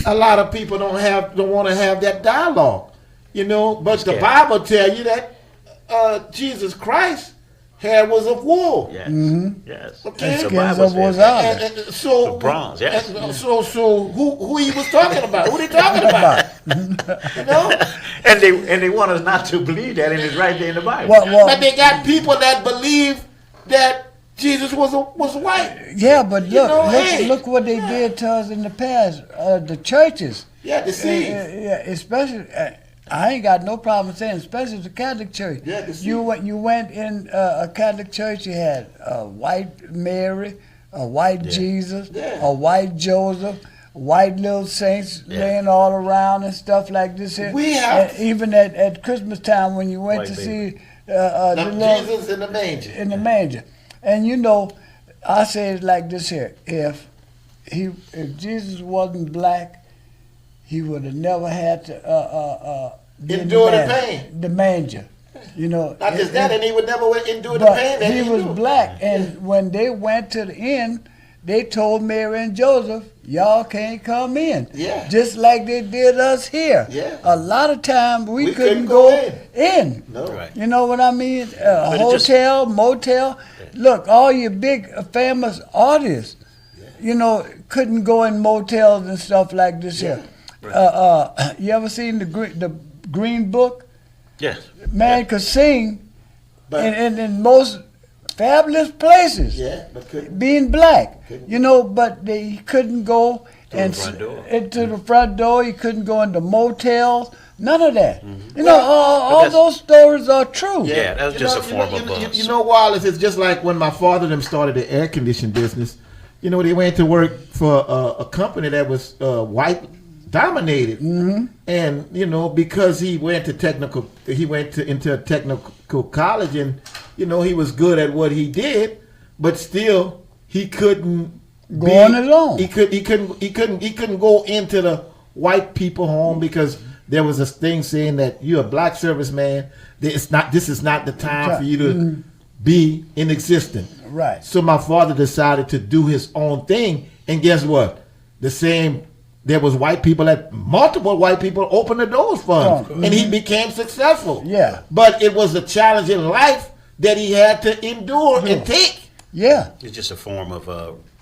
S2: a lot of people don't want to have that dialogue. But the Bible tell you that Jesus Christ hair was of wool.
S3: Yes. Mm-hmm. Yes.
S2: Okay.
S3: The Bible says
S2: so
S3: the bronze. Yes.
S2: So who he was talking about? Who they talking about?
S3: And they want us not to believe that, and it's right there in the Bible.
S2: But they got people that believe that Jesus was white.
S1: Yeah, but look what they did to us in the past. The churches.
S2: Yeah, the seeds.
S1: Especially. I ain't got no problem saying, especially the Catholic Church. Yeah, you went in a Catholic church. You had a white Mary, a white Jesus, a white Joseph, white little saints laying all around and stuff like this here.
S2: We have
S1: even at Christmas time when you went to see
S2: the Jesus in the manger.
S1: In the manger, and I say it like this here: if Jesus wasn't black, he would have never had to
S2: endure the pain.
S1: The manger.
S2: Not just that, and he would never endure the pain that
S1: he was black. And when they went to the end, they told Mary and Joseph, y'all can't come in. Yeah. Just like they did us here. Yeah. A lot of times we couldn't go in.
S2: No. Right.
S1: You know what I mean? Hotel, motel. Look, all your big famous artists, couldn't go in motels and stuff like this here. Right. You ever seen the Green Book?
S3: Yes.
S1: Man could sing in most fabulous places. Yeah, but being black, but they couldn't go into the front door. He couldn't go into motels. None of that. Mm-hmm. All those stories are true.
S3: Yeah, that was just a form of
S2: Wallace, it's just like when my father them started the air conditioning business. They went to work for a company that was white dominated, and because he went into a technical college, and he was good at what he did, but still he couldn't
S1: go on his own.
S2: He couldn't go into the white people home because there was a thing saying that you're a black serviceman. This is not the time for you to be in existence.
S1: Right.
S2: So my father decided to do his own thing, and guess what? There was multiple white people opened the doors for him, and he became successful.
S1: Yeah.
S2: But it was a challenging life that he had to endure and take.
S1: Yeah.
S3: It's just a form of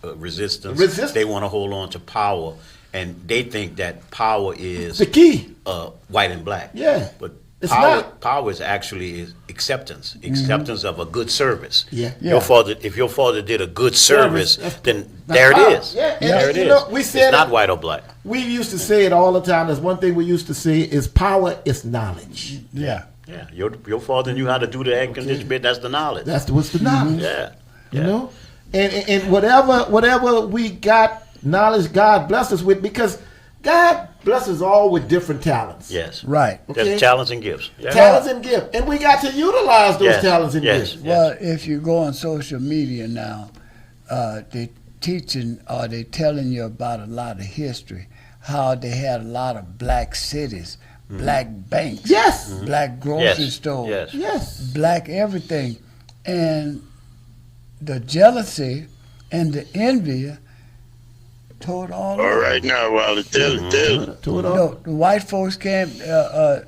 S3: resistance. They want to hold on to power, and they think that power is
S2: the key.
S3: White and black.
S2: Yeah.
S3: But
S2: it's not.
S3: Power is actually acceptance of a good service.
S2: Yeah.
S3: If your father did a good service, then there it is.
S2: Yeah.
S3: There it is.
S2: We said
S3: it's not white or black.
S2: We used to say it all the time. There's one thing we used to say is power is knowledge.
S1: Yeah.
S3: Yeah. Your father knew how to do the air conditioning bit. That's the knowledge.
S2: What's the knowledge.
S3: Yeah.
S2: You know? and whatever we got knowledge, God bless us with, because God blesses all with different talents.
S3: Yes.
S1: Right.
S2: Okay?
S3: There's talents and gifts. Yeah.
S2: Talents and gifts, and we got to utilize those
S3: Yes.
S2: talents and
S3: Yes.
S2: gifts.
S1: Well, if you go on social media now, they teaching or they telling you about a lot of history, how they had a lot of black cities, black banks,
S2: Yes.
S1: black grocery
S3: Yes.
S1: stores,
S3: Yes.
S2: Yes.
S1: black everything, and the jealousy and the envy told all.
S5: All right now, Wilder, tell it.
S2: To it all.
S1: No, the white folks came.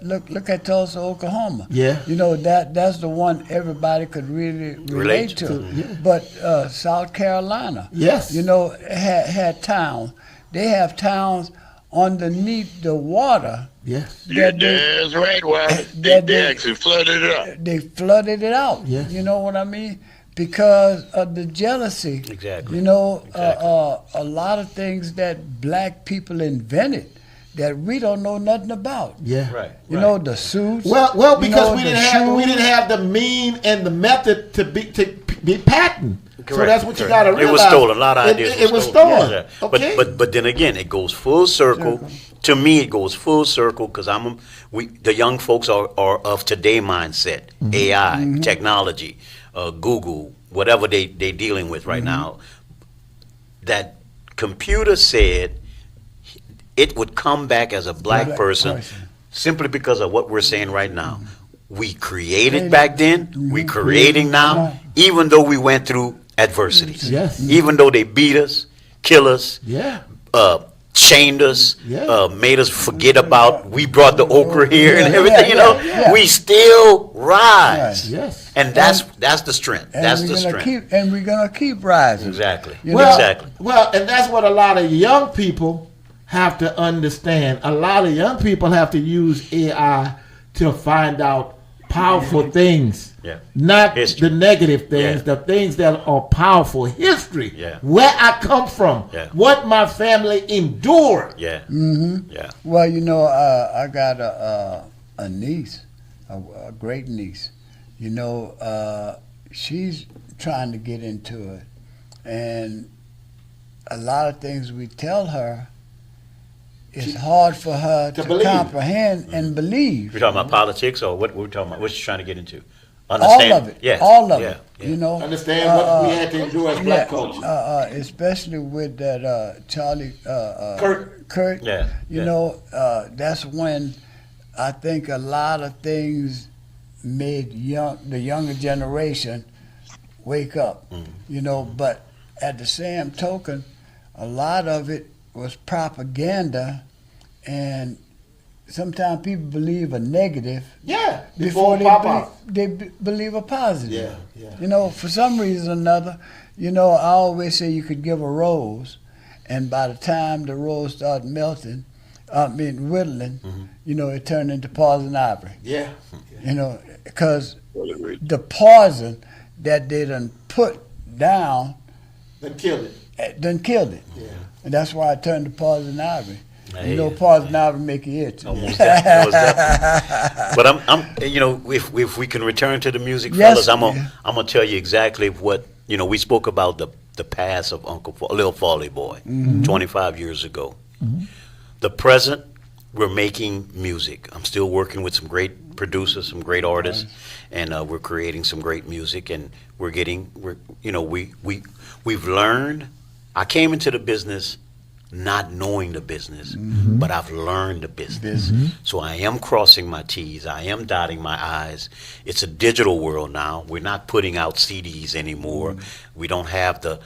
S1: Look at Tulsa, Oklahoma.
S2: Yeah.
S1: You know that's the one everybody could really relate to.
S2: Yeah.
S1: But South Carolina,
S2: Yes.
S1: you know, had towns. They have towns underneath the water.
S2: Yes.
S5: Yeah,
S1: that they,
S5: that's right, Wilder.
S1: that
S5: They
S1: they-
S5: actually flooded it up.
S1: they flooded it out.
S2: Yes.
S1: You know what I mean? Because of the jealousy.
S3: Exactly.
S1: You know,
S3: Exactly.
S1: a lot of things that black people invented that we don't know nothing about.
S2: Yeah.
S3: Right.
S1: You know, the suits.
S2: Well,
S1: you
S2: because
S1: know,
S2: we
S1: the
S2: didn't
S1: shoes.
S2: have the mean and the method to be patent. So
S3: Correct,
S2: that's what you
S3: correct.
S2: got to realize.
S3: It was stolen. A lot of ideas
S2: It was
S3: were
S2: stolen.
S3: Yeah.
S2: Okay.
S3: But then again, it goes full circle. To me, it goes full circle because the young folks are of today mindset, AI, technology, Google, whatever they dealing with right now. That computer said it would come back as a black person simply because of what we're saying right now. We created back then, we creating now, even though we went through adversities.
S2: Yes.
S3: Even though they beat us, kill us,
S2: Yeah.
S3: chained us,
S2: Yeah.
S3: made us forget about, we brought the okra here and
S1: Yeah,
S3: everything,
S1: yeah,
S3: you know,
S1: yeah.
S3: we still rise.
S2: Yes.
S3: And that's the strength.
S1: And
S3: That's
S1: we're
S3: the
S1: gonna
S3: strength.
S1: we're gonna keep rising.
S3: Exactly.
S1: You know?
S2: Well,
S3: Exactly.
S2: Well, and that's what a lot of young people have to understand. A lot of young people have to use AI to find out powerful things.
S3: Yeah.
S2: Not
S3: History.
S2: the negative things,
S3: Yeah.
S2: the things that are powerful. History.
S3: Yeah.
S2: Where I come from.
S3: Yeah.
S2: What my family endured.
S3: Yeah. Yeah.
S1: Well, you know, I got a niece, a great niece. You know, she's trying to get into it, and a lot of things we tell her, it's hard for her to
S2: believe.
S1: comprehend and believe.
S3: You're talking about politics or what we're talking about? What you trying to get into?
S1: All of it.
S3: Yeah.
S1: All of
S3: yeah.
S1: it.
S3: Yeah.
S1: You know.
S2: Understand what we had to endure as black culture.
S1: Especially with that Charlie Kirk.
S3: Yeah.
S1: You
S3: yeah.
S1: know, that's when I think a lot of things made the younger generation wake up. You know, but at the same token, a lot of it was propaganda, and sometimes people believe a negative
S2: Yeah.
S1: before
S2: Pop-Up.
S1: they believe a positive.
S2: Yeah, yeah.
S1: You know, for some reason or another, you know, I always say you could give a rose, and by the time the rose started melting, whittling, you know, it turned into poison ivy.
S2: Yeah.
S1: You know, because the poison that they done put down
S2: Then killed it.
S1: done killed it.
S2: Yeah.
S1: And that's why it turned to poison ivy.
S3: Hey,
S1: You know, poison ivy make you itch.
S3: Almost definitely. But I'm, you know, if we can return to the music,
S1: Yes.
S3: fellas, I'm gonna tell you exactly what, you know. We spoke about the past of Lil Foley Boy, 25 years ago. The present, we're making music. I'm still working with some great producers, some great artists, and we're creating some great music. And we've learned. I came into the business not knowing the business, but I've learned the business. So I am crossing my T's. I am dotting my I's. It's a digital world now. We're not putting out CDs anymore. We don't have the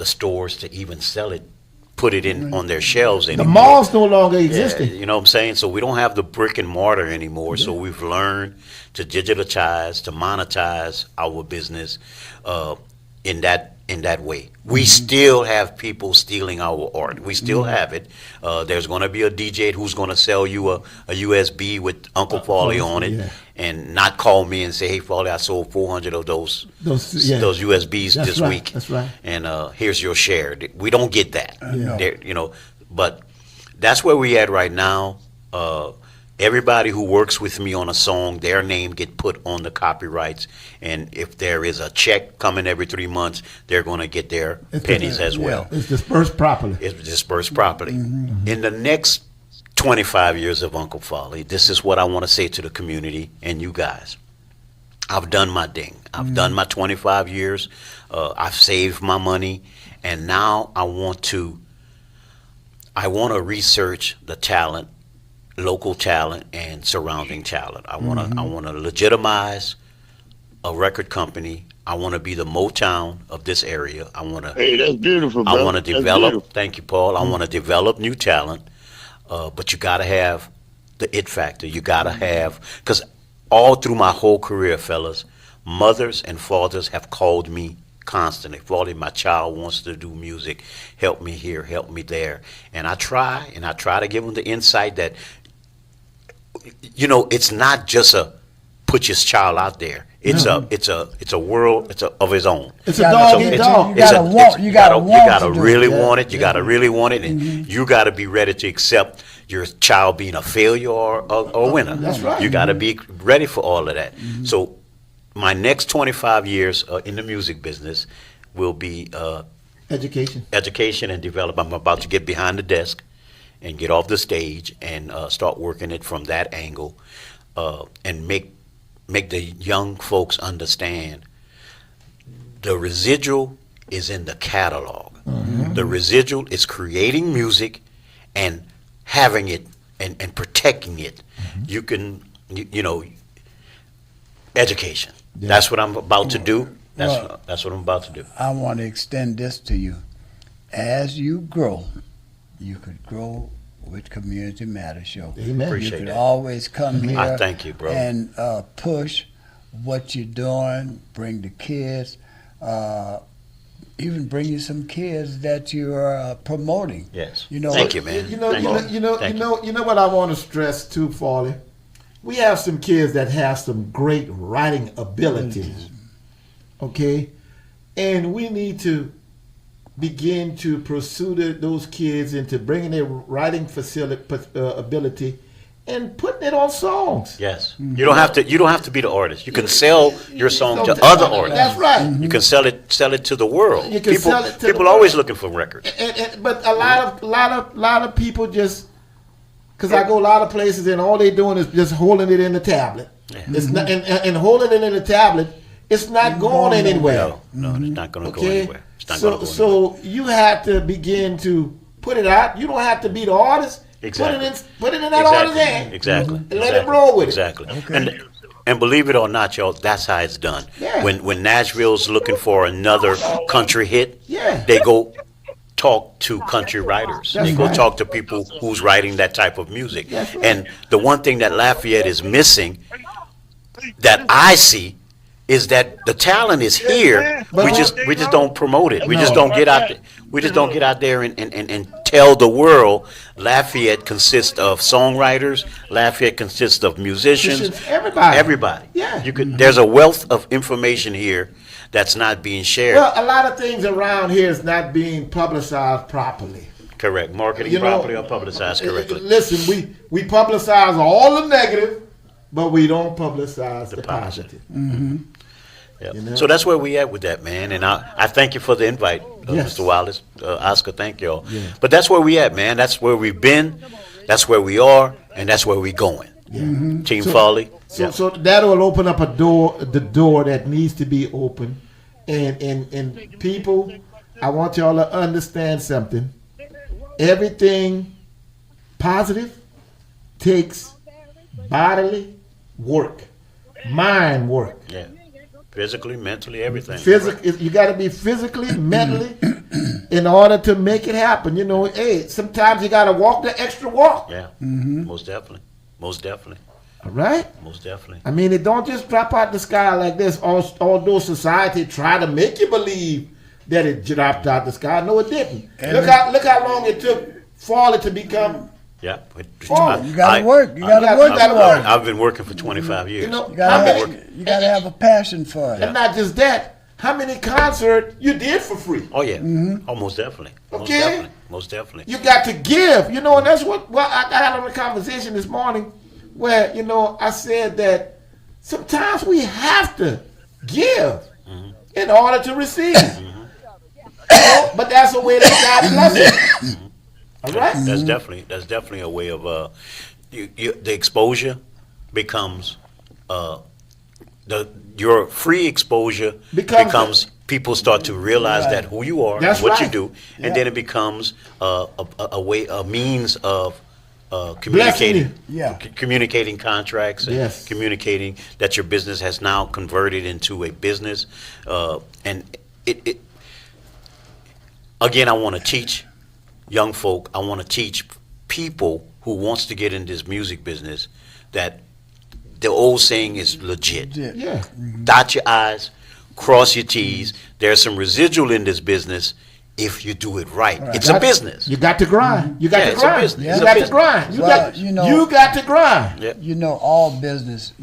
S3: stores to even sell it, put it in on their shelves
S2: The
S3: anymore.
S2: malls no longer
S3: Yeah,
S2: existing.
S3: you know what I'm saying? So we don't have the brick and mortar anymore. So we've learned to digitalize, to monetize our business in that way. We still have people stealing our art. We still have it. There's going to be a DJ who's going to sell you a USB with Uncle Foley on it,
S2: yeah.
S3: and not call me and say, "Hey, Foley, I sold 400 of those USBs
S2: That's
S3: this
S2: right,
S3: week,
S2: that's right.
S3: and here's your share." We don't get that.
S2: No.
S3: You know, but that's where we at right now. everybody who works with me on a song, their name get put on the copyrights, and if there is a check coming every 3 months, they're going to get their pennies as well.
S2: It's dispersed properly.
S3: It's dispersed properly. In the next 25 years of Uncle Folly, this is what I want to say to the community and you guys. I've done my thing. I've done my 25 years. I've saved my money, and now I want to research the talent, local talent and surrounding talent. I want to legitimize a record company. I want to be the Motown of this area. I want to.
S5: Hey, that's beautiful, bro.
S3: I want to develop. Thank you, Paul. I want to develop new talent, but you got to have the it factor. You got to have, because all through my whole career, fellas, mothers and fathers have called me constantly. Folly, my child wants to do music. Help me here, help me there. And I try to give them the insight that, you know, it's not just a put your child out there. It's a world of its own.
S2: It's a dog eat dog.
S3: You gotta really want it. You gotta really want it, and you gotta be ready to accept your child being a failure or a winner.
S2: That's right.
S3: You gotta be ready for all of that. So my next 25 years in the music business will be education and development. I'm about to get behind the desk and get off the stage and start working it from that angle, and make the young folks understand the residual is in the catalog. The residual is creating music and having it and protecting it. You can, you know, education. Yeah. That's what I'm about to do. That's what I'm about to do.
S1: I want to extend this to you. As you grow, you could grow with Community Matters Show.
S2: Amen.
S1: You could always come here.
S3: I thank you, bro.
S1: And push what you're doing. Bring the kids. Even bring you some kids that you're promoting.
S3: Yes.
S1: You know.
S3: Thank you, man.
S2: You know what I want to stress too, Farley. We have some kids that have some great writing abilities. Okay, and we need to begin to pursue those kids into bringing their writing ability and putting it on songs.
S3: Yes, you don't have to be the artist. You can sell your song to other artists.
S2: That's right.
S3: You can sell it to the world.
S2: You can sell it to
S3: people always looking for records.
S2: But a lot of people just, because I go a lot of places and all they're doing is just holding it in the tablet. Yeah. It's not, and holding it in the tablet, it's not going anywhere.
S3: No, it's not going to go anywhere.
S2: So you have to begin to put it out. You don't have to be the artist.
S3: Exactly.
S2: Put it in that artist's hand.
S3: Exactly.
S2: And let it roll with it.
S3: Exactly. Okay. And believe it or not, y'all, that's how it's done. Yeah. When Nashville's looking for another country hit, they go talk to country writers. They go talk to people who's writing that type of music. Right. And the one thing that Lafayette is missing, that I see, is that the talent is here. We just don't promote it. We just don't get out there. We just don't get out there and tell the world Lafayette consists of songwriters. Lafayette consists of musicians. Everybody. Yeah. There's a wealth of information here that's not being shared.
S2: Well, a lot of things around here is not being publicized properly.
S3: Correct. Marketing properly or publicized correctly.
S2: Listen, we publicize all the negative, but we don't publicize the positive.
S3: Mm-hmm. Yep. You know? So that's where we at with that, man. And I thank you for the invite, Mr. Wallace, Oscar. Thank y'all. Yeah. But that's where we at, man. That's where we've been. That's where we are, and that's where we're going. Yeah. Mm-hmm. Team Foley.
S2: So that will open up the door that needs to be open. And people, I want y'all to understand something. Everything positive takes bodily work, mind work.
S3: Yeah. Physically, mentally, everything.
S2: You got to be physically, mentally, in order to make it happen. You know, hey, sometimes you got to walk the extra walk.
S3: Yeah, most definitely.
S2: All right?
S3: Most definitely.
S2: I mean, it don't just drop out the sky like this, although society try to make you believe that it dropped out the sky. No, it didn't. Look how long it took Farley to become...
S3: Yeah,
S1: you gotta work. You gotta work.
S3: I've been working for 25 years.
S1: You gotta have a passion for it.
S2: And not just that. How many concerts you did for free?
S3: Oh yeah. Mm-hmm. Oh, most definitely.
S2: Okay.
S3: Most definitely.
S2: You got to give. You know, and that's what. Well, I had a conversation this morning where, I said that sometimes we have to give in order to receive. But that's a way that God blesses. All right?
S3: That's definitely a way of the exposure becomes your free exposure becomes people start to realize that who you are,
S2: That's
S3: what you
S2: right.
S3: do, and then it becomes a means of communicating, communicating contracts, and communicating that your business has now converted into a business, and it again, I want to teach young folk. I want to teach people who wants to get in this music business that the old saying is legit.
S2: Yeah.
S3: Dot your I's, cross your T's. There's some residual in this business if you do it right. It's a business.
S2: You got to grind. You got to grind.
S3: It's a business.
S2: You got to grind. You got to grind.
S3: Yep.
S1: All business,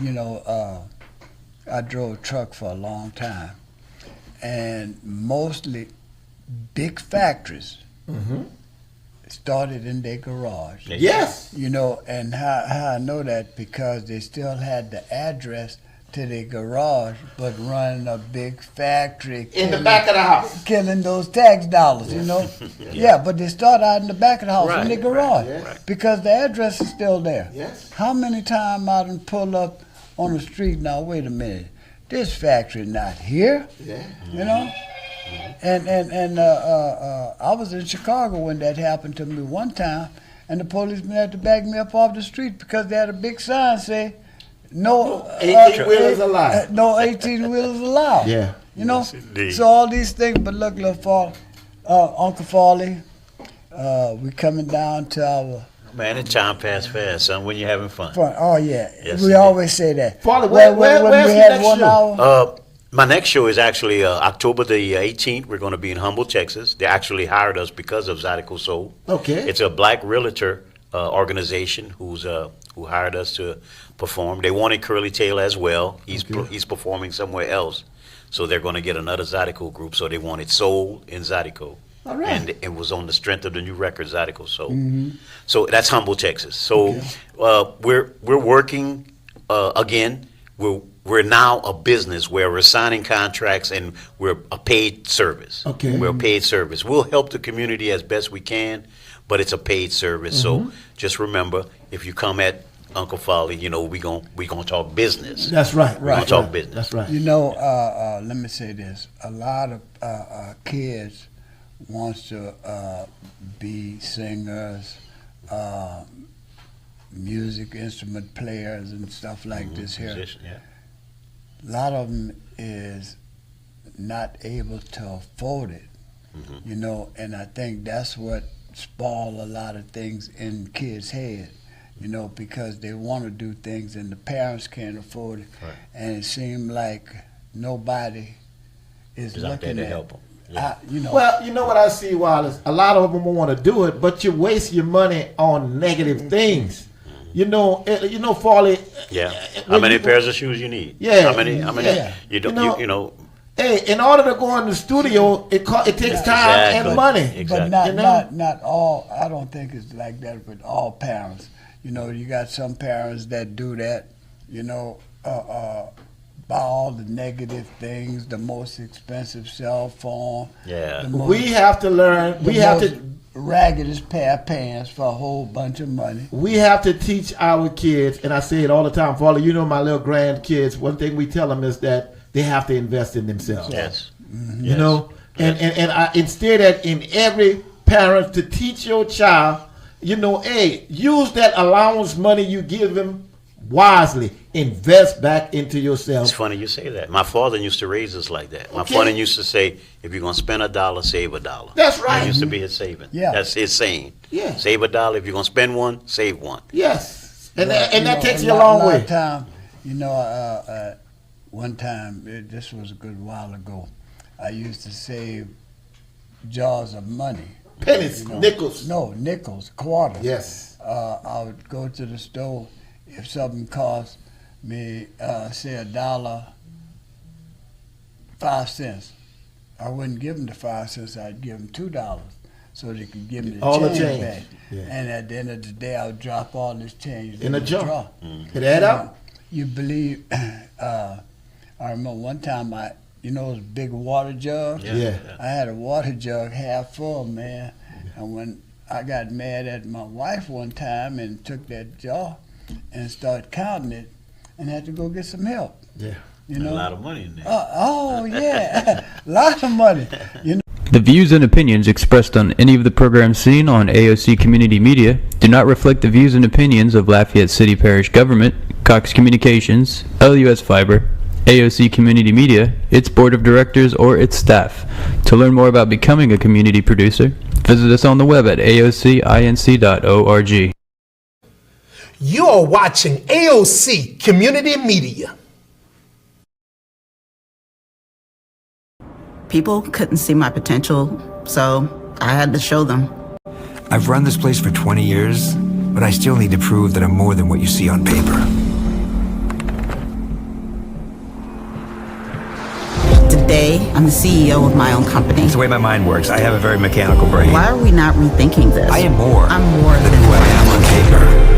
S1: I drove a truck for a long time. And mostly big factories started in their garage.
S2: Yes.
S1: And how I know that, because they still had the address to their garage, but running a big factory
S2: in the back of the house,
S1: killing those tax dollars. But they start out in the back of the house in their garage because the address is still there.
S2: Yes.
S1: How many times I done pull up on the street now? Wait a minute, this factory not here. And I was in Chicago when that happened to me one time, and the policeman had to back me up off the street because they had a big sign say, "No
S2: 18-wheelers allowed."
S1: No 18-wheelers allowed.
S2: Yeah.
S3: Yes, indeed.
S1: So all these things. But look, Uncle Farley, we coming down to our.
S3: Man, the time passed fast, son, when you're having fun.
S1: Oh yeah,
S3: Yes,
S1: we
S3: indeed.
S1: always say that.
S2: Farley,
S1: when
S2: where's
S1: we
S2: your
S1: had
S2: next
S1: 1
S2: show?
S1: hour.
S3: My next show is actually October the 18th. We're going to be in Humble, Texas. They actually hired us because of Zydeco Soul.
S2: Okay.
S3: It's a black realtor organization who hired us to perform. They wanted Curly Taylor as well. He's performing somewhere else, so they're going to get another Zydeco group. So they wanted Soul and Zydeco.
S2: All right.
S3: And it was on the strength of the new record, Zydeco Soul. So that's Humble, Texas. So we're working again. We're now a business where we're signing contracts and we're a paid service.
S2: Okay.
S3: We're a paid service. We'll help the community as best we can, but it's a paid service. So just remember, if you come at Uncle Farley, we gonna talk business.
S2: That's right.
S3: We're gonna talk business.
S2: That's right.
S1: Let me say this: a lot of kids wants to be singers, music instrument players, and stuff like this here.
S3: Musician, yeah.
S1: A lot of them is not able to afford it, and I think that's what spoil a lot of things in kids' head, because they want to do things and the parents can't afford it, and it seems like nobody is
S3: Is out there
S1: looking
S3: to
S1: at
S3: help them.
S2: Well, you know what I see, Wallace? A lot of them want to do it, but you waste your money on negative things. Farley.
S3: Yeah. How many pairs of shoes you need?
S2: Yeah.
S3: How many?
S2: Yeah.
S3: You don't.
S2: Hey, in order to go in the studio, it takes time and money.
S3: Exactly.
S1: But not all. I don't think it's like that with all parents. You got some parents that do that. Buy all the negative things, the most expensive cell phone.
S3: Yeah.
S2: We have to learn. We have to.
S1: Raggedest pair of pants for a whole bunch of money.
S2: We have to teach our kids, and I say it all the time, Farley. My little grandkids. One thing we tell them is that they have to invest in themselves.
S3: Yes.
S2: And I instead of in every parent to teach your child, use that allowance money you give them wisely. Invest back into yourself.
S3: It's funny you say that. My father used to raise us like that. My father used to say, if you're going to spend $1, save $1.
S2: That's right.
S3: That used to be his saving.
S1: Yeah.
S3: That's his saying.
S2: Yeah.
S3: Save $1. If you're going to spend one, save one.
S2: Yes. And that takes you a long way.
S1: Time, one time, this was a good while ago, I used to save jars of money.
S2: Pennies, nickels.
S1: No, nickels, quarters.
S2: Yes.
S1: I would go to the store. If something cost me, say $1.05, I wouldn't give them the 5 cents. I'd give them $2. so they could give me
S2: All the
S1: change
S2: change.
S1: back.
S2: Yeah.
S1: And at the end of the day, I would drop all this change
S2: In a
S1: the
S2: jar. It add up?
S1: You believe? I remember one time it was a big water jug.
S2: Yeah.
S1: I had a water jug half full, man. And when I got mad at my wife one time and took that jar and started counting it, and had to go get some help.
S2: Yeah.
S1: You know,
S3: A lot of money in there.
S1: oh yeah, lots of money. You know.
S6: The views and opinions expressed on any of the programs seen on AOC Community Media do not reflect the views and opinions of Lafayette City Parish Government, Cox Communications, LUS Fiber, AOC Community Media, its board of directors, or its staff. To learn more about becoming a community producer, visit us on the web at aocinc.org.
S7: You are watching AOC Community Media.
S8: People couldn't see my potential, so I had to show them.
S9: I've run this place for 20 years, but I still need to prove that I'm more than what you see on paper.
S8: Today, I'm the CEO of my own company.
S9: It's the way my mind works. I have a very mechanical brain.
S8: Why are we not rethinking this?
S9: I am more
S8: I'm more
S9: than who I am on paper.